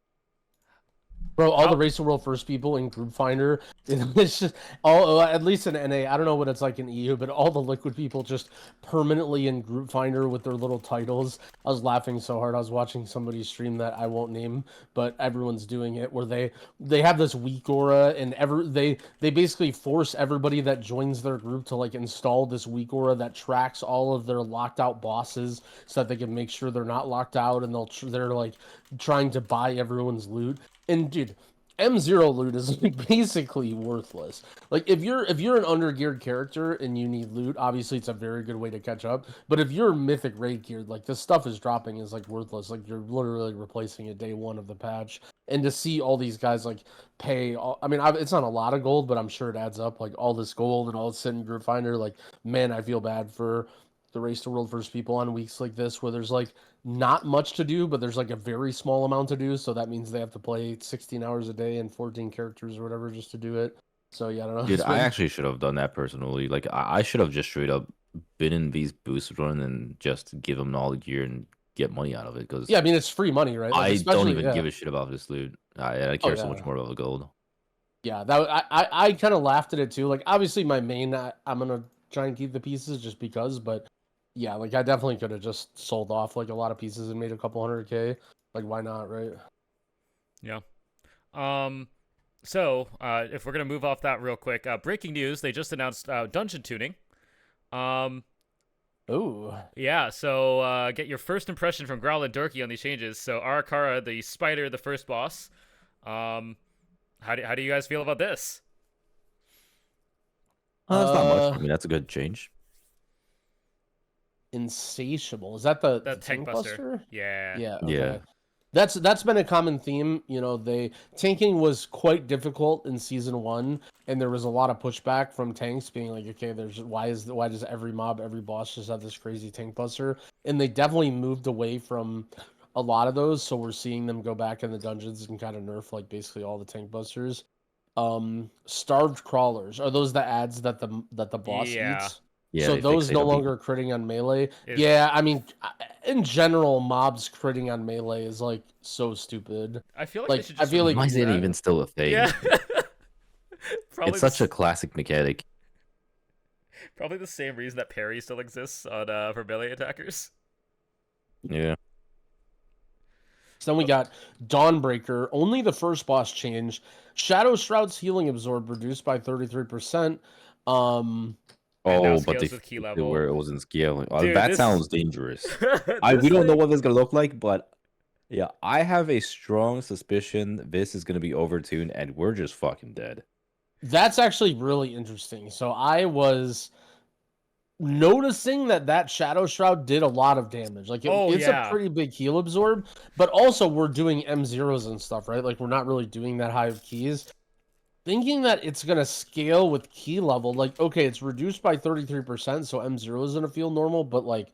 Bro, all the Race the World First people in Group Finder, it's just all at least in NA. I don't know what it's like in EU, but all the Liquid people just permanently in Group Finder with their little titles. I was laughing so hard. I was watching somebody stream that I won't name, but everyone's doing it where they have this weak aura and they basically force everybody that joins their group to like install this weak aura that tracks all of their locked out bosses so that they can make sure they're not locked out, and they're like trying to buy everyone's loot. And dude, M0 loot is like basically worthless. Like if you're an undergeared character and you need loot, obviously it's a very good way to catch up. But if you're mythic raid geared, like this stuff is dropping is like worthless. Like you're literally replacing it day one of the patch. And to see all these guys like pay, it's not a lot of gold, but I'm sure it adds up. Like all this gold and all this sitting in Group Finder. Like man, I feel bad for the Race to World First people on weeks like this where there's like not much to do, but there's like a very small amount to do. So that means they have to play 16 hours a day and 14 characters or whatever just to do it. So yeah, I don't know. Dude, I actually should have done that personally. Like, I should have just straight up been in these boost run and just give them all the gear and get money out of it. Because yeah, I mean it's free money, right? Like, I don't especially- even yeah. give a shit about this loot. I care so yeah. much more about the gold. Yeah, that I kind of laughed at it too. Like obviously my main, I'm gonna try and keep the pieces just because, but yeah, like I definitely could have just sold off like a lot of pieces and made a couple 100K. Like why not, right? Yeah. So, if we're gonna move off that real quick, breaking news: they just announced dungeon tuning. Ooh. Yeah. So, get your first impression from Growl and Dorky on these changes. So, Arakara, the spider, the first boss. How do you guys feel about this? That's not much. I mean, that's a good change. Insatiable. Is that the Tank Buster? Yeah. Yeah. Okay. Yeah. That's been a common theme. Tanking was quite difficult in season 1, and there was a lot of pushback from tanks being like, okay, why does every mob, every boss just have this crazy tank buster? And they definitely moved away from a lot of those, so we're seeing them go back in the dungeons and kind of nerf like basically all the tank busters. Starved crawlers, are those the ads that the boss eats? Yeah, So they those fixate no on longer critting on melee. Is- Yeah, I mean, in general, mobs critting on melee is like so stupid. I feel like Like, they should I just feel like Why is it that- even still a thing? Yeah. Probably It's such a classic mechanic. probably the same reason that parry still exists on for melee attackers. Yeah. So then we got Dawnbreaker. Only the first boss changed. Shadow Shroud's healing absorb reduced by 33%. And now Oh, but scales they with key fixed it level. where it wasn't scaling. Dude, That this- sounds dangerous. We We don't know what this is gonna look like, but yeah, I have a strong suspicion this is gonna be overtuned and we're just fucking dead. That's actually really interesting. So I was noticing that Shadow Shroud did a lot of damage. Like it's yeah. a pretty big heal absorb, but also we're doing M0s and stuff, right? Like we're not really doing that high of keys. Thinking that it's gonna scale with key level, like okay, it's reduced by 33%, so M0 is gonna feel normal, but like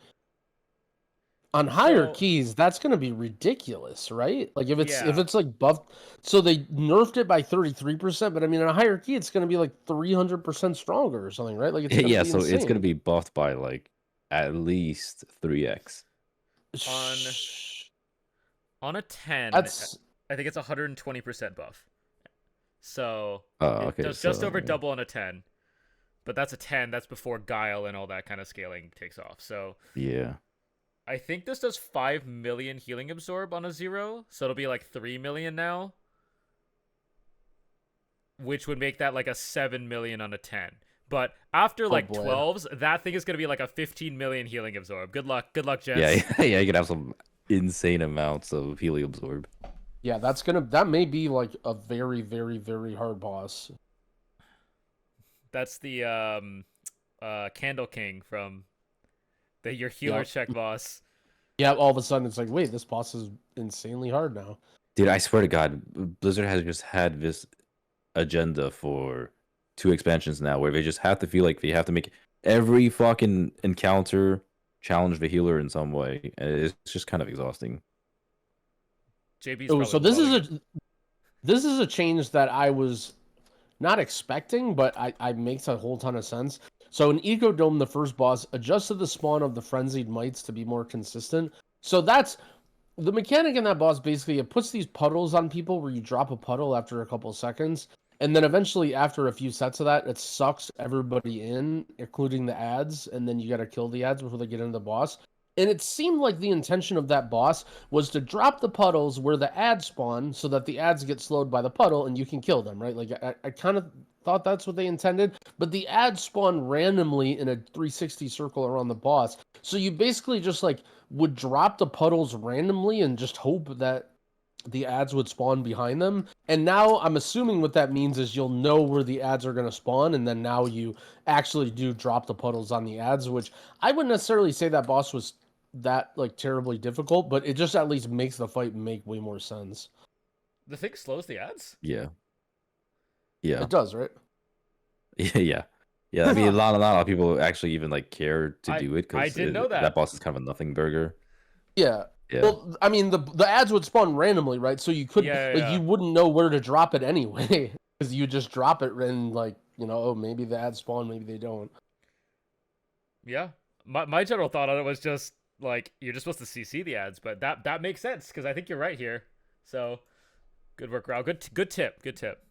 on higher So- keys, that's gonna be ridiculous, right? Like if Yeah. it's like buffed, so they nerfed it by 33%, but I mean on a higher key, it's gonna be like 300% stronger or something, right? Like it's gonna Yeah, be so it's insane. gonna be buffed by like at least 3x. On a 10, That's I think it's 120% buff. So Oh, it okay. does just so, over yeah. double on a 10. But that's a 10. That's before Guile and all that kind of scaling takes off. So Yeah. I think this does 5 million healing absorb on a 0. So it'll be like 3 million now. Which would make that like a 7 million on a 10. But after like boy. 12s, that thing is going to be like a 15 million healing absorb. Good luck, Jess. Yeah, you can have some insane amounts of healing absorb. yeah, that may be like a very, very, very hard boss. That's the Candle King from your healer Yep. check boss. Yeah, all of a sudden it's like, wait, this boss is insanely hard now. Dude, I swear to God, Blizzard has just had this agenda for 2 expansions now, where they just have to feel like they have to make every fucking encounter challenge the healer in some way, and it's just kind of exhausting. JB's Oh, probably so this loving it. this is a change that I was not expecting, but I makes a whole ton of sense. So in Ecodome, the first boss adjusted the spawn of the frenzied mites to be more consistent. So that's the mechanic in that boss. Basically, it puts these puddles on people where you drop a puddle after a couple seconds, and then eventually after a few sets of that, it sucks everybody in, including the ads, and then you got to kill the ads before they get into the boss. And it seemed like the intention of that boss was to drop the puddles where the ads spawn so that the ads get slowed by the puddle and you can kill them, right? Like, I kind of thought that's what they intended, but the ads spawn randomly in a 360 circle around the boss. So you basically just, like, would drop the puddles randomly and just hope that the ads would spawn behind them. And now I'm assuming what that means is you'll know where the ads are going to spawn, and then now you actually do drop the puddles on the ads, which I wouldn't necessarily say that boss was that like terribly difficult, but it just at least makes the fight make way more sense. The thing slows the ads? Yeah. Yeah. It does, right? Yeah. Yeah. I mean, a lot of people actually even like care to I- do it I because didn't know that. that boss is kind of a nothing burger. Yeah. Yeah. Well, I mean, the ads would spawn randomly, right? So you could you wouldn't know where to drop it anyway, because you just drop it and like, you know, oh, maybe the ads spawn, maybe they don't. Yeah. My general thought on it was just like you're just supposed to CC the ads, but that makes sense because I think you're right here. So good work, Rao. Good tip. Good tip.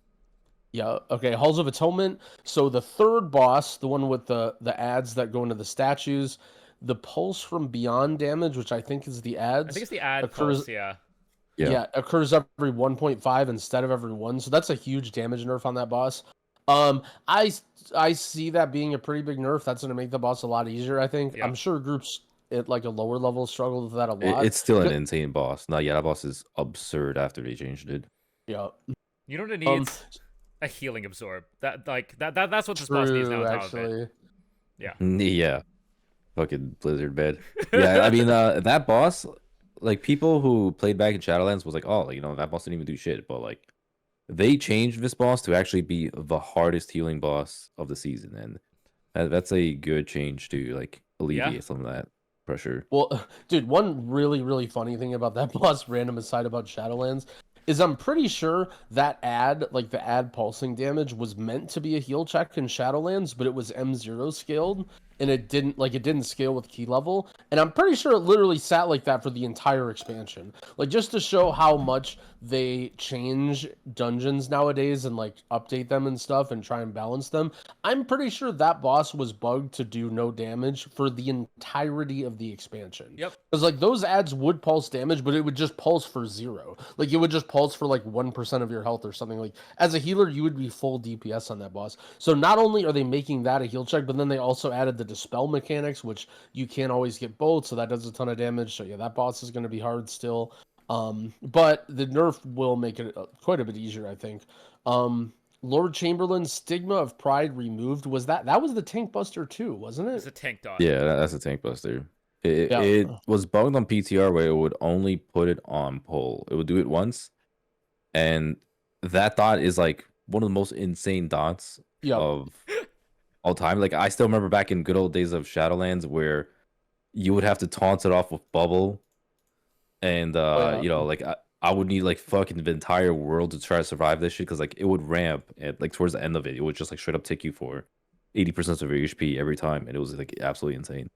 Yeah. Okay. Halls of Atonement. So the third boss, the one with the ads that go into the statues, the pulse from beyond damage, which I think is the ads. I think it's the ad occurs. pulse, yeah. Yeah, occurs every 1.5 instead of every 1. So that's a huge damage nerf on that boss. I see that being a pretty big nerf. That's going to make the boss a lot easier, I think. Yeah. I'm sure groups at like a lower level struggle with that a lot. It's still an insane boss. No, yeah, that boss is absurd after they changed it. Yeah. You know what it needs? A healing absorb. That's what this boss needs now on top of it. Yeah. Yeah. Fucking Blizzard bed. Yeah, I mean that boss, like people who played back in Shadowlands was like, oh, you know, that boss didn't even do shit, but like they changed this boss to actually be the hardest healing boss of the season, and that's a good change to like alleviate some of that pressure. Well, dude, one really, really funny thing about that boss, random aside about Shadowlands, is I'm pretty sure that ad, like the ad pulsing damage, was meant to be a heal check in Shadowlands, but it was M0 scaled, and it didn't scale with key level. And I'm pretty sure it literally sat like that for the entire expansion. Like, just to show how much they change dungeons nowadays and like update them and stuff and try and balance them. I'm pretty sure that boss was bugged to do no damage for the entirety of the expansion. Yep. Because like those ads would pulse damage, but it would just pulse for 0. Like it would just pulse for like 1% of your health or something. Like as a healer, you would be full DPS on that boss. So not only are they making that a heal check, but then they also added the dispel mechanics, which you can't always get both. So that does a ton of damage. So yeah, that boss is going to be hard still. But the nerf will make it quite a bit easier, I think. Lord Chamberlain's Stigma of Pride removed. Was that was the tank buster too, wasn't it? It's a tank dot. Yeah, that's a tank buster. It was bugged on PTR where it would only put it on pull. It would do it once, and that dot is like one of the most insane dots of all time. Like I still remember back in good old days of Shadowlands where you would have to taunt it off with bubble, and you know, like I would need like fucking the entire world to try to survive this shit because like it would ramp and like towards the end of it, it would just like straight up take you for 80% of your HP every time, and it was like absolutely insane.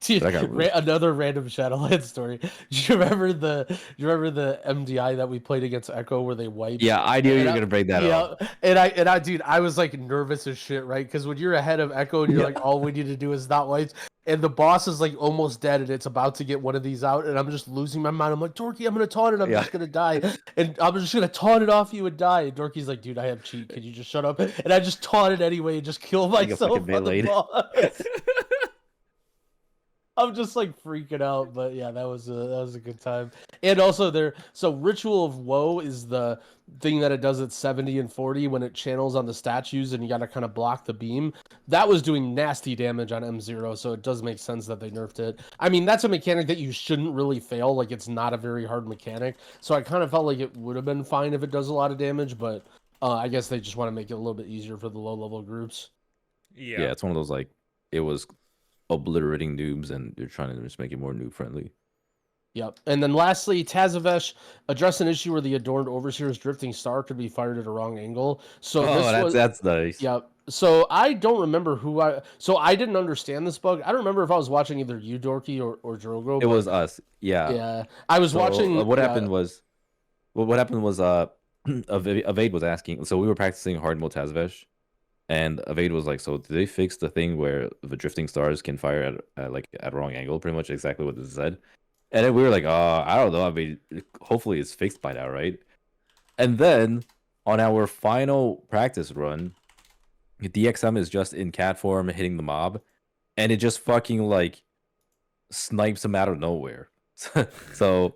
Dude, another random Shadowlands story. Do you remember the MDI that we played against Echo where they wiped? Yeah, I knew you were gonna bring that up. And I, dude, I was like nervous as shit, right? Because when you're ahead of Echo and you're like, all we need to do is not wipe, and the boss is like almost dead and it's about to get one of these out, and I'm just losing my mind. I'm like, Dorki, I'm gonna taunt it. I'm just gonna die, and I'm just gonna taunt it off you and die. And Dorki's like, dude, I have cheat. Can you just shut up? And I just taunted anyway and just kill myself on the boss. I'm just like freaking out, but yeah, that was a good time. And also so Ritual of Woe is the thing that it does at 70 and 40 when it channels on the statues and you gotta kind of block the beam. That was doing nasty damage on M0, so it does make sense that they nerfed it. I mean, that's a mechanic that you shouldn't really fail. Like, it's not a very hard mechanic, so I kind of felt like it would have been fine if it does a lot of damage, but I guess they just want to make it a little bit easier for the low level groups. Yeah. Yeah, it's one of those like it was obliterating noobs, and they're trying to just make it more noob friendly. Yep. And then lastly, Tazavesh addressed an issue where the Adorned Overseer's drifting star could be fired at a wrong angle. So That's nice. Yep. So I don't remember so I didn't understand this bug. I don't remember if I was watching either you, Dorky, or Drogo. It was us. Yeah. Yeah. I was So, watching. what happened was, what happened was, Evade was asking. So we were practicing hard mode Tazavesh, and Evade was like, "So did they fix the thing where the drifting stars can fire at like at a wrong angle?" Pretty much exactly what this said. And then we were like, I don't know. I mean, hopefully it's fixed by now, right?" And then on our final practice run, DXM is just in cat form hitting the mob, and it just fucking like snipes him out of nowhere. So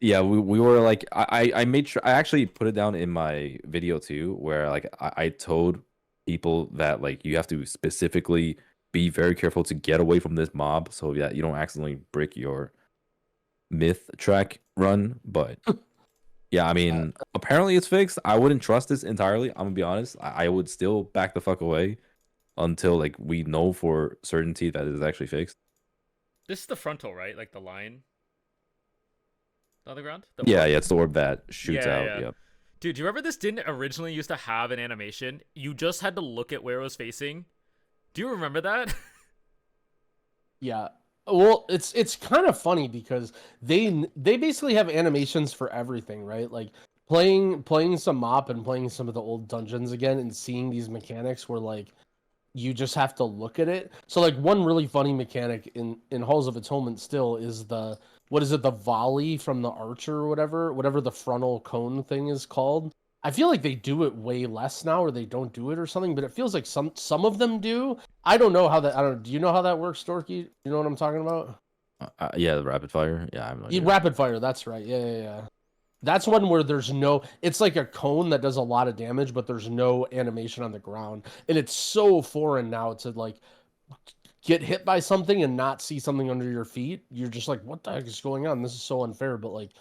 yeah, we were like, I made sure I actually put it down in my video too, where like I told people that like you have to specifically be very careful to get away from this mob so that you don't accidentally break your myth track run. But yeah, I mean, apparently it's fixed. I wouldn't trust this entirely. I'm gonna be honest. I would still back the fuck away until like we know for certainty that it is actually fixed. This is the frontal, right? Like the line on the ground? Yeah, it's the orb that shoots out. Yeah. Yep. Dude, do you remember this didn't originally used to have an animation? You just had to look at where it was facing. Do you remember that? Yeah. Well, it's kind of funny because they basically have animations for everything, right? Like playing some mop and playing some of the old dungeons again and seeing these mechanics where like you just have to look at it. So like one really funny mechanic in Halls of Atonement still is the the volley from the archer or whatever the frontal cone thing is called. I feel like they do it way less now, or they don't do it or something, but it feels like some of them do. I don't know how that. I don't. Do you know how that works, Dorky? You know what I'm talking about? Yeah, the rapid fire. Yeah, I'm not. Rapid fire. That's right. Yeah. That's one where there's no. It's like a cone that does a lot of damage, but there's no animation on the ground, and it's so foreign now to like get hit by something and not see something under your feet. You're just like, what the heck is going on? This is so unfair. But like,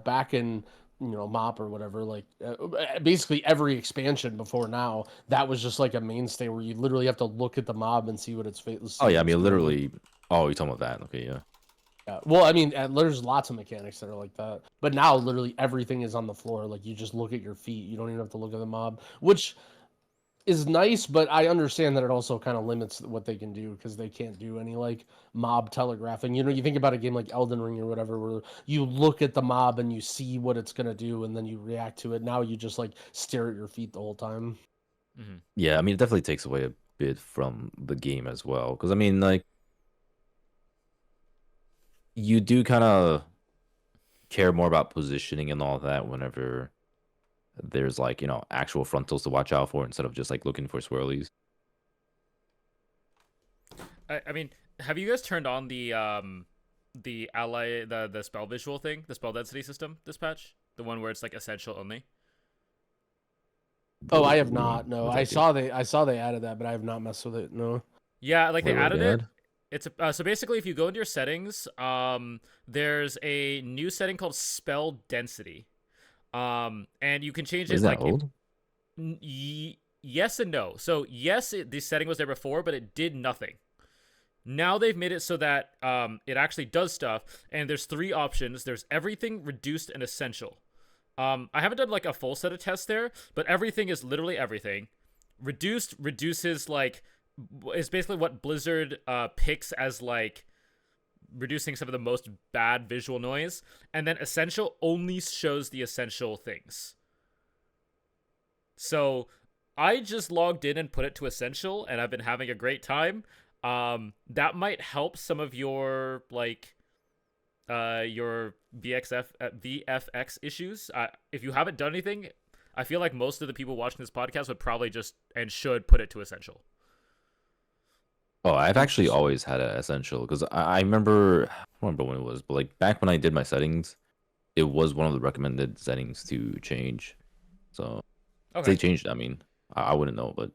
back in mop or whatever, like basically every expansion before now, that was just like a mainstay where you literally have to look at the mob and see what its face. Oh yeah, I mean literally. Oh, you're talking about that? Okay, yeah. Yeah. Well, I mean, there's lots of mechanics that are like that, but now literally everything is on the floor. Like you just look at your feet. You don't even have to look at the mob, which is nice, but I understand that it also kind of limits what they can do because they can't do any like mob telegraphing. You think about a game like Elden Ring or whatever, where you look at the mob and you see what it's gonna do, and then you react to it. Now you just like stare at your feet the whole time. Mm-hmm. Yeah, I mean, it definitely takes away a bit from the game as well. Because I mean, like, you do kind of care more about positioning and all that whenever there's like actual frontals to watch out for instead of just like looking for swirlies. I mean, have you guys turned on the ally the spell visual thing, the spell density system this patch, the one where it's like essential only? Oh, I have not. No, I saw they added that, but I have not messed with it. No. Yeah, like they added it. Dad? It's so basically, if you go into your settings, there's a new setting called spell density. And you can change it Is that like old? Yes and no. So yes, the setting was there before, but it did nothing. Now they've made it so that it actually does stuff, and there's 3 options. There's everything, reduced, and essential. I haven't done like a full set of tests there, but everything is literally everything. Reduced reduces like is basically what Blizzard picks as like reducing some of the most bad visual noise, and then essential only shows the essential things. So I just logged in and put it to essential, and I've been having a great time. That might help some of your like your VFX issues. If you haven't done anything, I feel like most of the people watching this podcast would probably just and should put it to essential. Oh, I've actually Interesting. always had an essential because I remember, I don't remember when it was, but like back when I did my settings, it was one of the recommended settings to change. So if they Okay. changed, I mean, I wouldn't know, but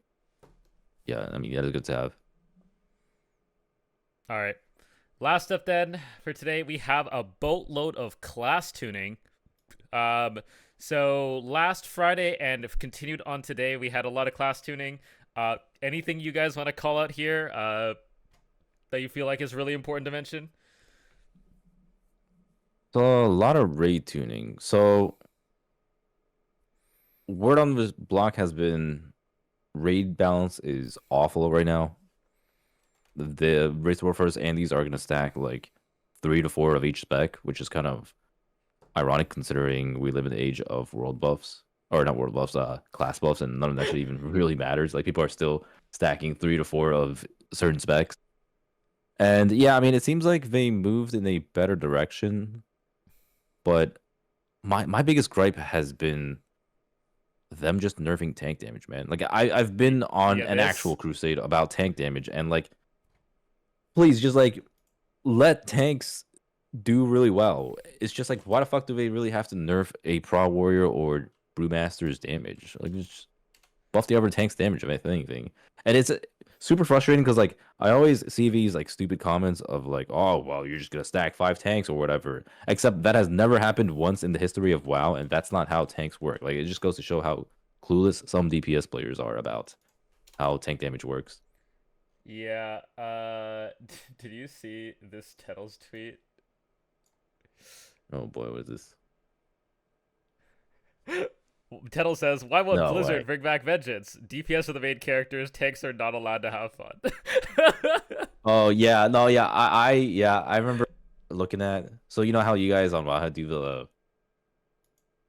yeah, I mean, that is good to have. All right. Last up then for today, we have a boatload of class tuning. Um, so last Friday and if continued on today, we had a lot of class tuning. Anything you guys want to call out here that you feel like is really important to mention? So a lot of raid tuning. So word on this block has been raid balance is awful right now. The race warfares and these are gonna stack like 3 to 4 of each spec, which is kind of ironic considering we live in the age of world buffs. Or not world buffs, class buffs, and none of that shit even really matters. Like people are still stacking 3 to 4 of certain specs. And yeah, I mean it seems like they moved in a better direction, but my biggest gripe has been them just nerfing tank damage, man. Like I've been on Yeah, an actual this. crusade about tank damage, and like please just like let tanks do really well. It's just like why the fuck do they really have to nerf a Pro Warrior or Brewmaster's damage? Like just buff the other tank's damage if anything. And it's super frustrating because like I always see these like stupid comments of like, oh well, you're just gonna stack 5 tanks or whatever. Except that has never happened once in the history of WoW, and that's not how tanks work. Like it just goes to show how clueless some DPS players are about how tank damage works. Yeah. Did you see this Tettles tweet? Oh boy, what is this? Tettle says, "Why won't No Blizzard way. bring back Vengeance? DPS are the main characters. Tanks are not allowed to have fun." Oh yeah, no, yeah, I remember looking at. So you know how you guys on Waha do the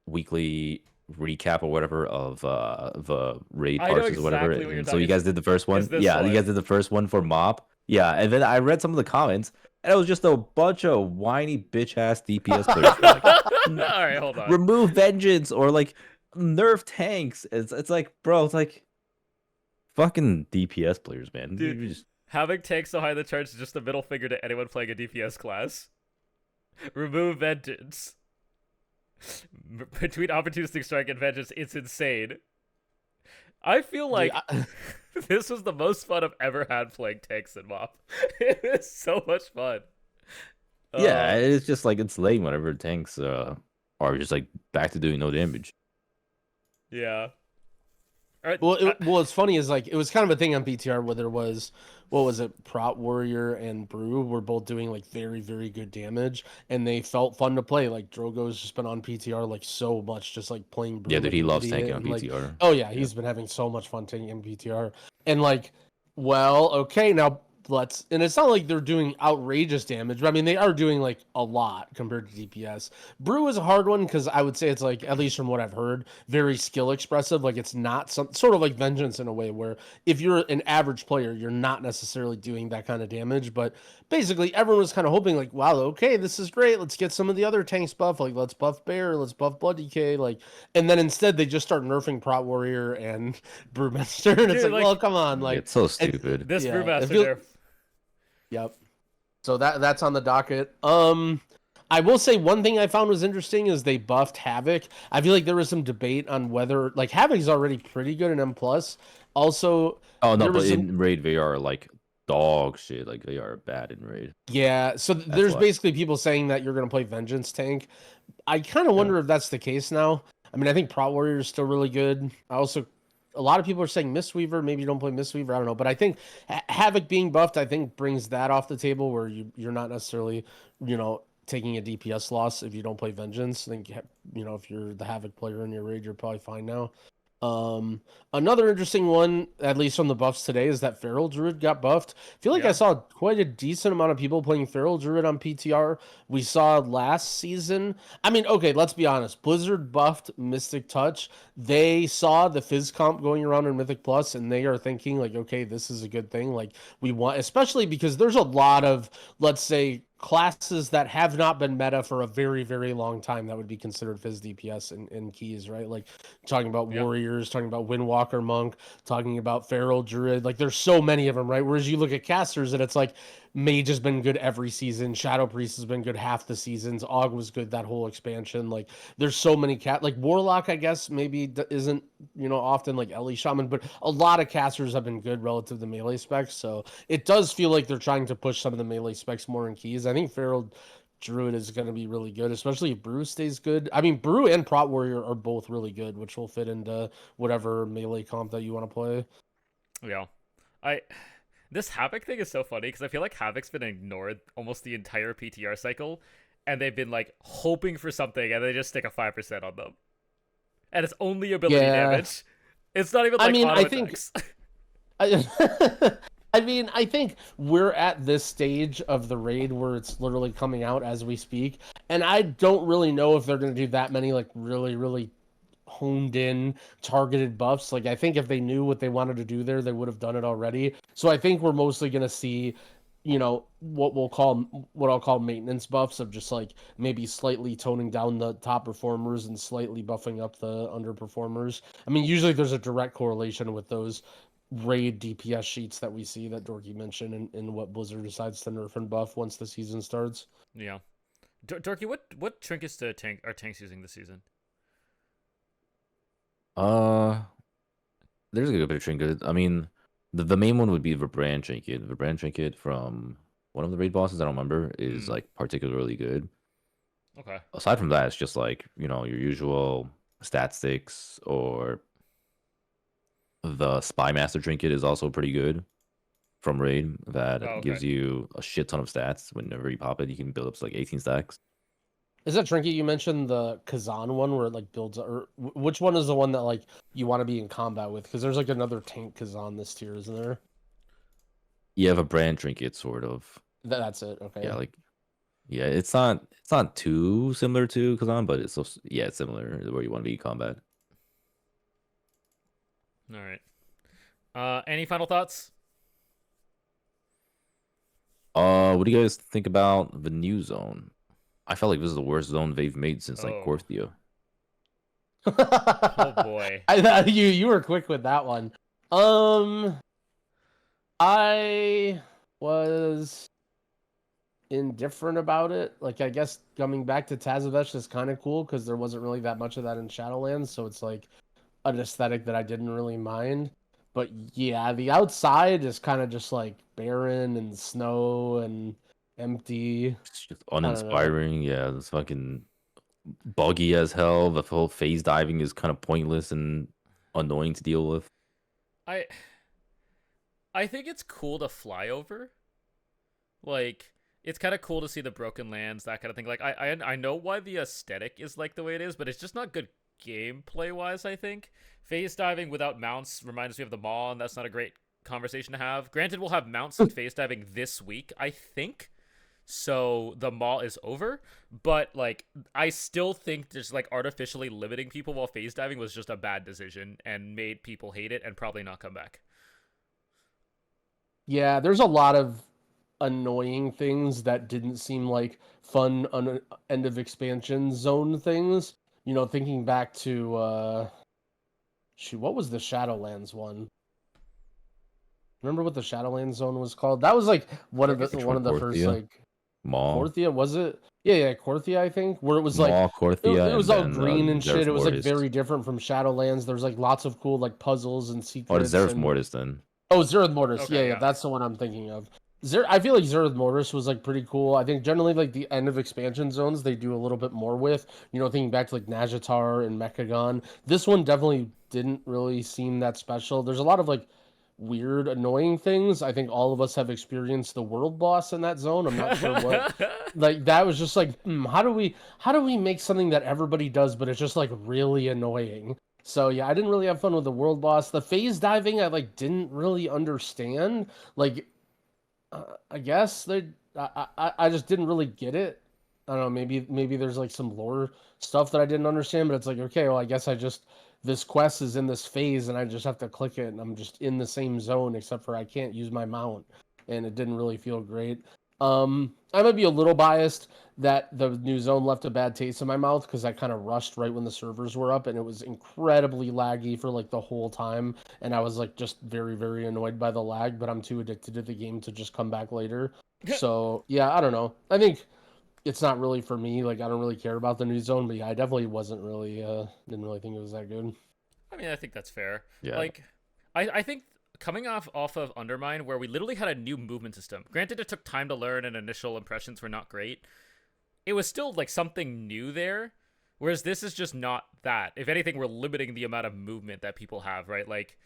weekly recap or whatever of the raid I know parses or whatever. exactly what you're And so talking. you guys did the first Is one. this Yeah, you one? guys did the first one for Mop. Yeah, and then I read some of the comments, and it was just a bunch of whiny bitch ass DPS players were like, All right, hold on. remove vengeance or like nerf tanks. It's like, bro, it's like fucking DPS players, man. Dude, You just having tanks so high in the charts is just a middle finger to anyone playing a DPS class. Remove Vengeance. Between Opportunistic Strike and Vengeance, it's insane. I feel Dude, like this was the most fun I've ever had playing tanks in WoW. It was so much fun. yeah, Uh, it's just like it's lame whenever tanks are just like back to doing no damage. yeah. All right. Well, what's funny is like it was kind of a thing on BTR where there was what was it, Prot Warrior and Brew were both doing like very very good damage, and they felt fun to play. Like Drogo's just been on PTR like so much, just like playing Brew Yeah, dude, like he an loves idiot, tanking on and like PTR. oh yeah, Yeah. he's been having so much fun taking in PTR, and like well okay now let's and it's not like they're doing outrageous damage, but I mean they are doing like a lot compared to DPS. Brew is a hard one because I would say it's like at least from what I've heard very skill expressive. Like it's not some sort of like Vengeance in a way where if you're an average player, you're not necessarily doing that kind of damage. But basically, everyone was kind of hoping like, wow, okay, this is great. Let's get some of the other tanks buff. Like let's buff Bear, let's buff Blood DK. Like, and then instead they just start nerfing Prot Warrior and Brewmaster, and it's Dude, like, well, come on, like It's so and stupid. this yeah, Brewmaster if you nerf. yep. So that's on the docket. I will say one thing I found was interesting is they buffed Havoc. I feel like there was some debate on whether like Havoc's already pretty good in M plus. Also, Oh no, there but was some in raid they are like dog shit. Like they are bad in raid. yeah. So That's there's why. basically people saying that you're gonna play Vengeance tank. I kind of Yeah. wonder if that's the case now. I mean, I think Prot Warrior is still really good. I also a lot of people are saying Mistweaver. Maybe you don't play Mistweaver. I don't know, but I think Havoc being buffed, I think brings that off the table where you're not necessarily, taking a DPS loss if you don't play Vengeance. I think if you're the Havoc player in your raid, you're probably fine now. Um, Another interesting one, at least on the buffs today, is that Feral Druid got buffed. I feel like I Yeah. saw quite a decent amount of people playing Feral Druid on PTR. We saw last season. I mean, okay, let's be honest. Blizzard buffed Mystic Touch. They saw the Fizz comp going around in Mythic Plus, and they are thinking like, okay, this is a good thing. Like we want, especially because there's a lot of, let's say, classes that have not been meta for a very, very long time that would be considered Fizz DPS in keys, right? Like talking about warriors, talking about Windwalker Monk, talking about Feral Druid. Like there's so many of them, right? Whereas you look at casters and it's like Mage has been good every season, Shadow Priest has been good half the seasons, Og was good that whole expansion. Like there's so many like Warlock, I guess maybe isn't, you know, often like Ellie Shaman, but a lot of casters have been good relative to melee specs. So it does feel like they're trying to push some of the melee specs more in keys. I think Feral Druid is going to be really good, especially if Brew stays good. I mean, Brew and Prot Warrior are both really good, which will fit into whatever melee comp that you want to play. Yeah. This Havoc thing is so funny because I feel like Havoc's been ignored almost the entire PTR cycle, and they've been like hoping for something, and they just stick a 5% on them, and it's only ability damage. It's not even like I mean, auto I think. attacks. I mean, I think we're at this stage of the raid where it's literally coming out as we speak, and I don't really know if they're going to do that many like really, really honed in targeted buffs. Like I think if they knew what they wanted to do there, they would have done it already. So I think we're mostly going to see, you know, what I'll call maintenance buffs of just like maybe slightly toning down the top performers and slightly buffing up the underperformers. I mean, usually there's a direct correlation with those raid DPS sheets that we see that Dorki mentioned in what Blizzard decides to nerf and buff once the season starts. Yeah. Dorky, what trinkets are tanks using this season? There's a good bit of trinket. I mean, the main one would be the brand trinket. The brand trinket from one of the raid bosses I don't remember is like particularly good. Okay. Aside from that, it's just like, you know, your usual stat sticks, or the Spy Master trinket is also pretty good from raid. That gives you a shit ton of stats. Whenever you pop it, you can build up to like 18 stacks. Is that trinket you mentioned the Kazan one where it like builds, or which one is the one that like you want to be in combat with? Because there's like another tank Kazan this tier, isn't there? You have a brand trinket, sort of. That's it. Okay. Yeah, like, yeah, it's not too similar to Kazan, but it's also, yeah, it's similar where you want to be in combat. All right. Any final thoughts? What do you guys think about the new zone? I felt like this is the worst zone they've made since like Korthia. Oh boy. I thought you were quick with that one. I was indifferent about it. Like, I guess coming back to Tazavesh is kind of cool because there wasn't really that much of that in Shadowlands, so it's like an aesthetic that I didn't really mind. But yeah, the outside is kind of just like barren and snow and empty. It's just uninspiring. Yeah, it's fucking buggy as hell. The whole phase diving is kind of pointless and annoying to deal with. I think it's cool to fly over. Like, it's kind of cool to see the broken lands, that kind of thing. Like, I know why the aesthetic is like the way it is, but it's just not good gameplay wise. I think phase diving without mounts reminds me of the mall, and that's not a great conversation to have. Granted, we'll have mounts and phase diving this week, I think. So the mall is over, but like I still think just like artificially limiting people while phase diving was just a bad decision and made people hate it and probably not come back. Yeah, there's a lot of annoying things that didn't seem like fun end of expansion zone things. You know, thinking back to what was the Shadowlands one? Remember what the Shadowlands zone was called? That was like one of the first like Mall. Korthia, was it? Yeah, Korthia, I think, where it was like Mall, Korthia, it was all green and shit. It was like Mortis. very different from Shadowlands. There was like lots of cool like puzzles and secrets. Or Zereth Mortis then. Oh, Zereth Mortis. Okay, Yeah, that's the one I'm thinking of. I feel like Zereth Mortis was like pretty cool. I think generally like the end of expansion zones they do a little bit more with. You know, thinking back to like Najatar and Mechagon. This one definitely didn't really seem that special. There's a lot of like weird, annoying things. I think all of us have experienced the world boss in that zone. I'm not sure what. Like that was just like, how do we make something that everybody does, but it's just like really annoying. So yeah, I didn't really have fun with the world boss. The phase diving, I like didn't really understand. Like, I guess I just didn't really get it. I don't know. Maybe there's like some lore stuff that I didn't understand, but it's like, okay, well, I guess this quest is in this phase, and I just have to click it, and I'm just in the same zone, except for I can't use my mount, and it didn't really feel great. I might be a little biased that the new zone left a bad taste in my mouth because I kind of rushed right when the servers were up and it was incredibly laggy for like the whole time. And I was like just very, very annoyed by the lag, but I'm too addicted to the game to just come back later. So yeah, I don't know. I think it's not really for me. Like I don't really care about the new zone, but yeah, I definitely wasn't really didn't really think it was that good. I mean, I think that's fair. Yeah. Like, I think coming off of Undermine, where we literally had a new movement system. Granted, it took time to learn, and initial impressions were not great. It was still like something new there. Whereas this is just not that. If anything, we're limiting the amount of movement that people have, right? Like,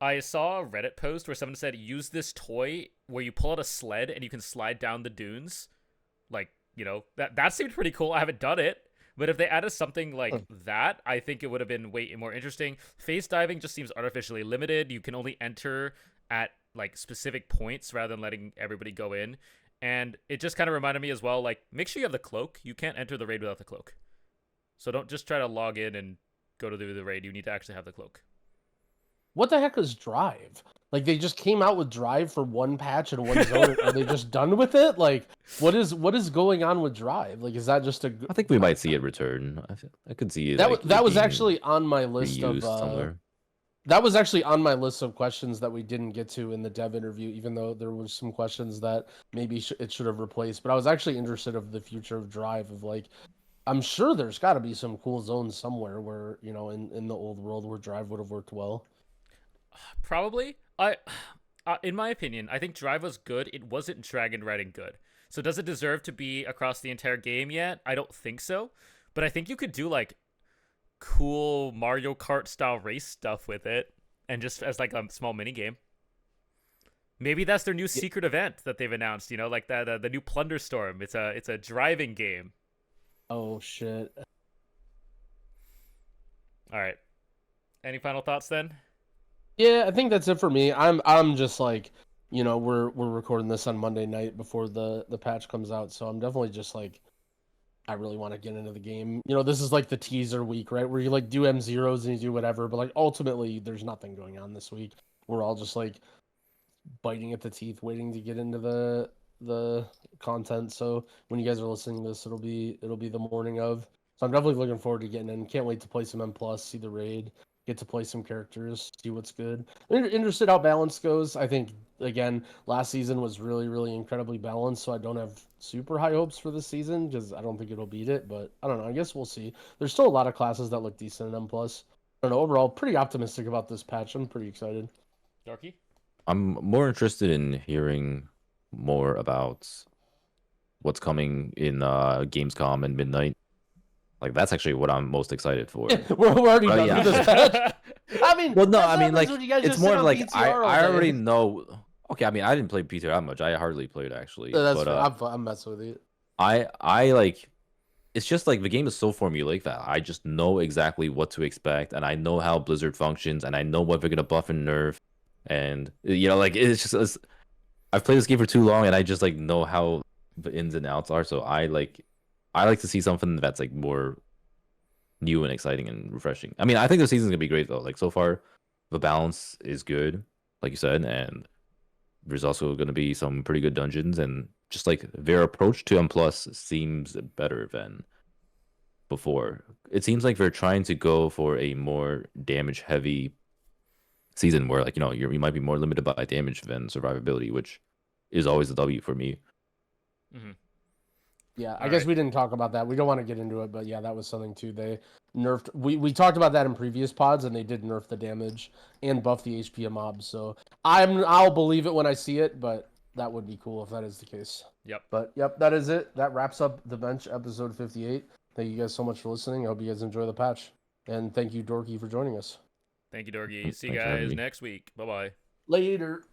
I saw a Reddit post where someone said, use this toy where you pull out a sled and you can slide down the dunes. Like, you know, that seemed pretty cool. I haven't done it. But if they added something like that, I think it would have been way more interesting. Face diving just seems artificially limited. You can only enter at like specific points rather than letting everybody go in. And it just kind of reminded me as well, like, make sure you have the cloak. You can't enter the raid without the cloak. So don't just try to log in and go to the raid. You need to actually have the cloak. What the heck is Drive? Like they just came out with Drive for one patch and one zone. Are they just done with it? Like what is going on with Drive? Like is that just a? I think we might see it return. I could see it. That like, that was being actually on my list of. reused somewhere. That was actually on my list of questions that we didn't get to in the dev interview, even though there was some questions that maybe it should have replaced. But I was actually interested of the future of Drive. Of like, I'm sure there's got to be some cool zones somewhere where in the old world where Drive would have worked well. Probably. In my opinion, I think Drive was good. It wasn't dragon riding good. So does it deserve to be across the entire game yet? I don't think so. But I think you could do like cool Mario Kart style race stuff with it, and just as like a small mini game. Maybe that's their new secret event that they've announced. You know, like that the new Plunder Storm. It's a driving game. Oh shit! All right. Any final thoughts then? Yeah, I think that's it for me. I'm just like, we're recording this on Monday night before the patch comes out, so I'm definitely just like, I really want to get into the game. This is like the teaser week, right? Where you like do M0s and you do whatever, but like ultimately there's nothing going on this week. We're all just like biting at the teeth, waiting to get into the content. So when you guys are listening to this, it'll be the morning of. So I'm definitely looking forward to getting in. Can't wait to play some M+, see the raid. Get to play some characters, see what's good. Interested how balance goes. I think, again, last season was really, really incredibly balanced, so I don't have super high hopes for this season because I don't think it'll beat it, but I don't know. I guess we'll see. There's still a lot of classes that look decent in M+. I don't know. Overall, pretty optimistic about this patch. I'm pretty excited. Dorki? I'm more interested in hearing more about what's coming in Gamescom and Midnight. Like that's actually what I'm most excited for. we're already done yeah. with this patch. I mean, Well, no, that's I what mean, like happens when you guys it's just more sit of on like PTR all I day. already know. Okay, I mean, I didn't play PTR that much. I hardly played actually. That's but fair. I'm messing with you. I like. It's just like the game is so formulaic that I just know exactly what to expect, and I know how Blizzard functions, and I know what they're gonna buff and nerf, and like it's just I've played this game for too long, and I just like know how the ins and outs are. So I like to see something that's like more new and exciting and refreshing. I mean, I think the season's gonna be great though. Like so far, the balance is good, like you said, and there's also gonna be some pretty good dungeons, and just like their approach to M+ seems better than before. It seems like they're trying to go for a more damage heavy season where like you might be more limited by damage than survivability, which is always a W for me. Mm-hmm. Yeah, I guess we didn't talk about that. We don't want to get into it, but yeah, that was something too. They nerfed. We talked about that in previous pods, and they did nerf the damage and buff the HP of mobs. So I'll believe it when I see it, but that would be cool if that is the case. Yep. But yep, that is it. That wraps up the bench episode 58. Thank you guys so much for listening. I hope you guys enjoy the patch, and thank you, Dorki, for joining us. Thank you, Dorki. See you Thanks for having guys me. next week. Bye-bye. Later.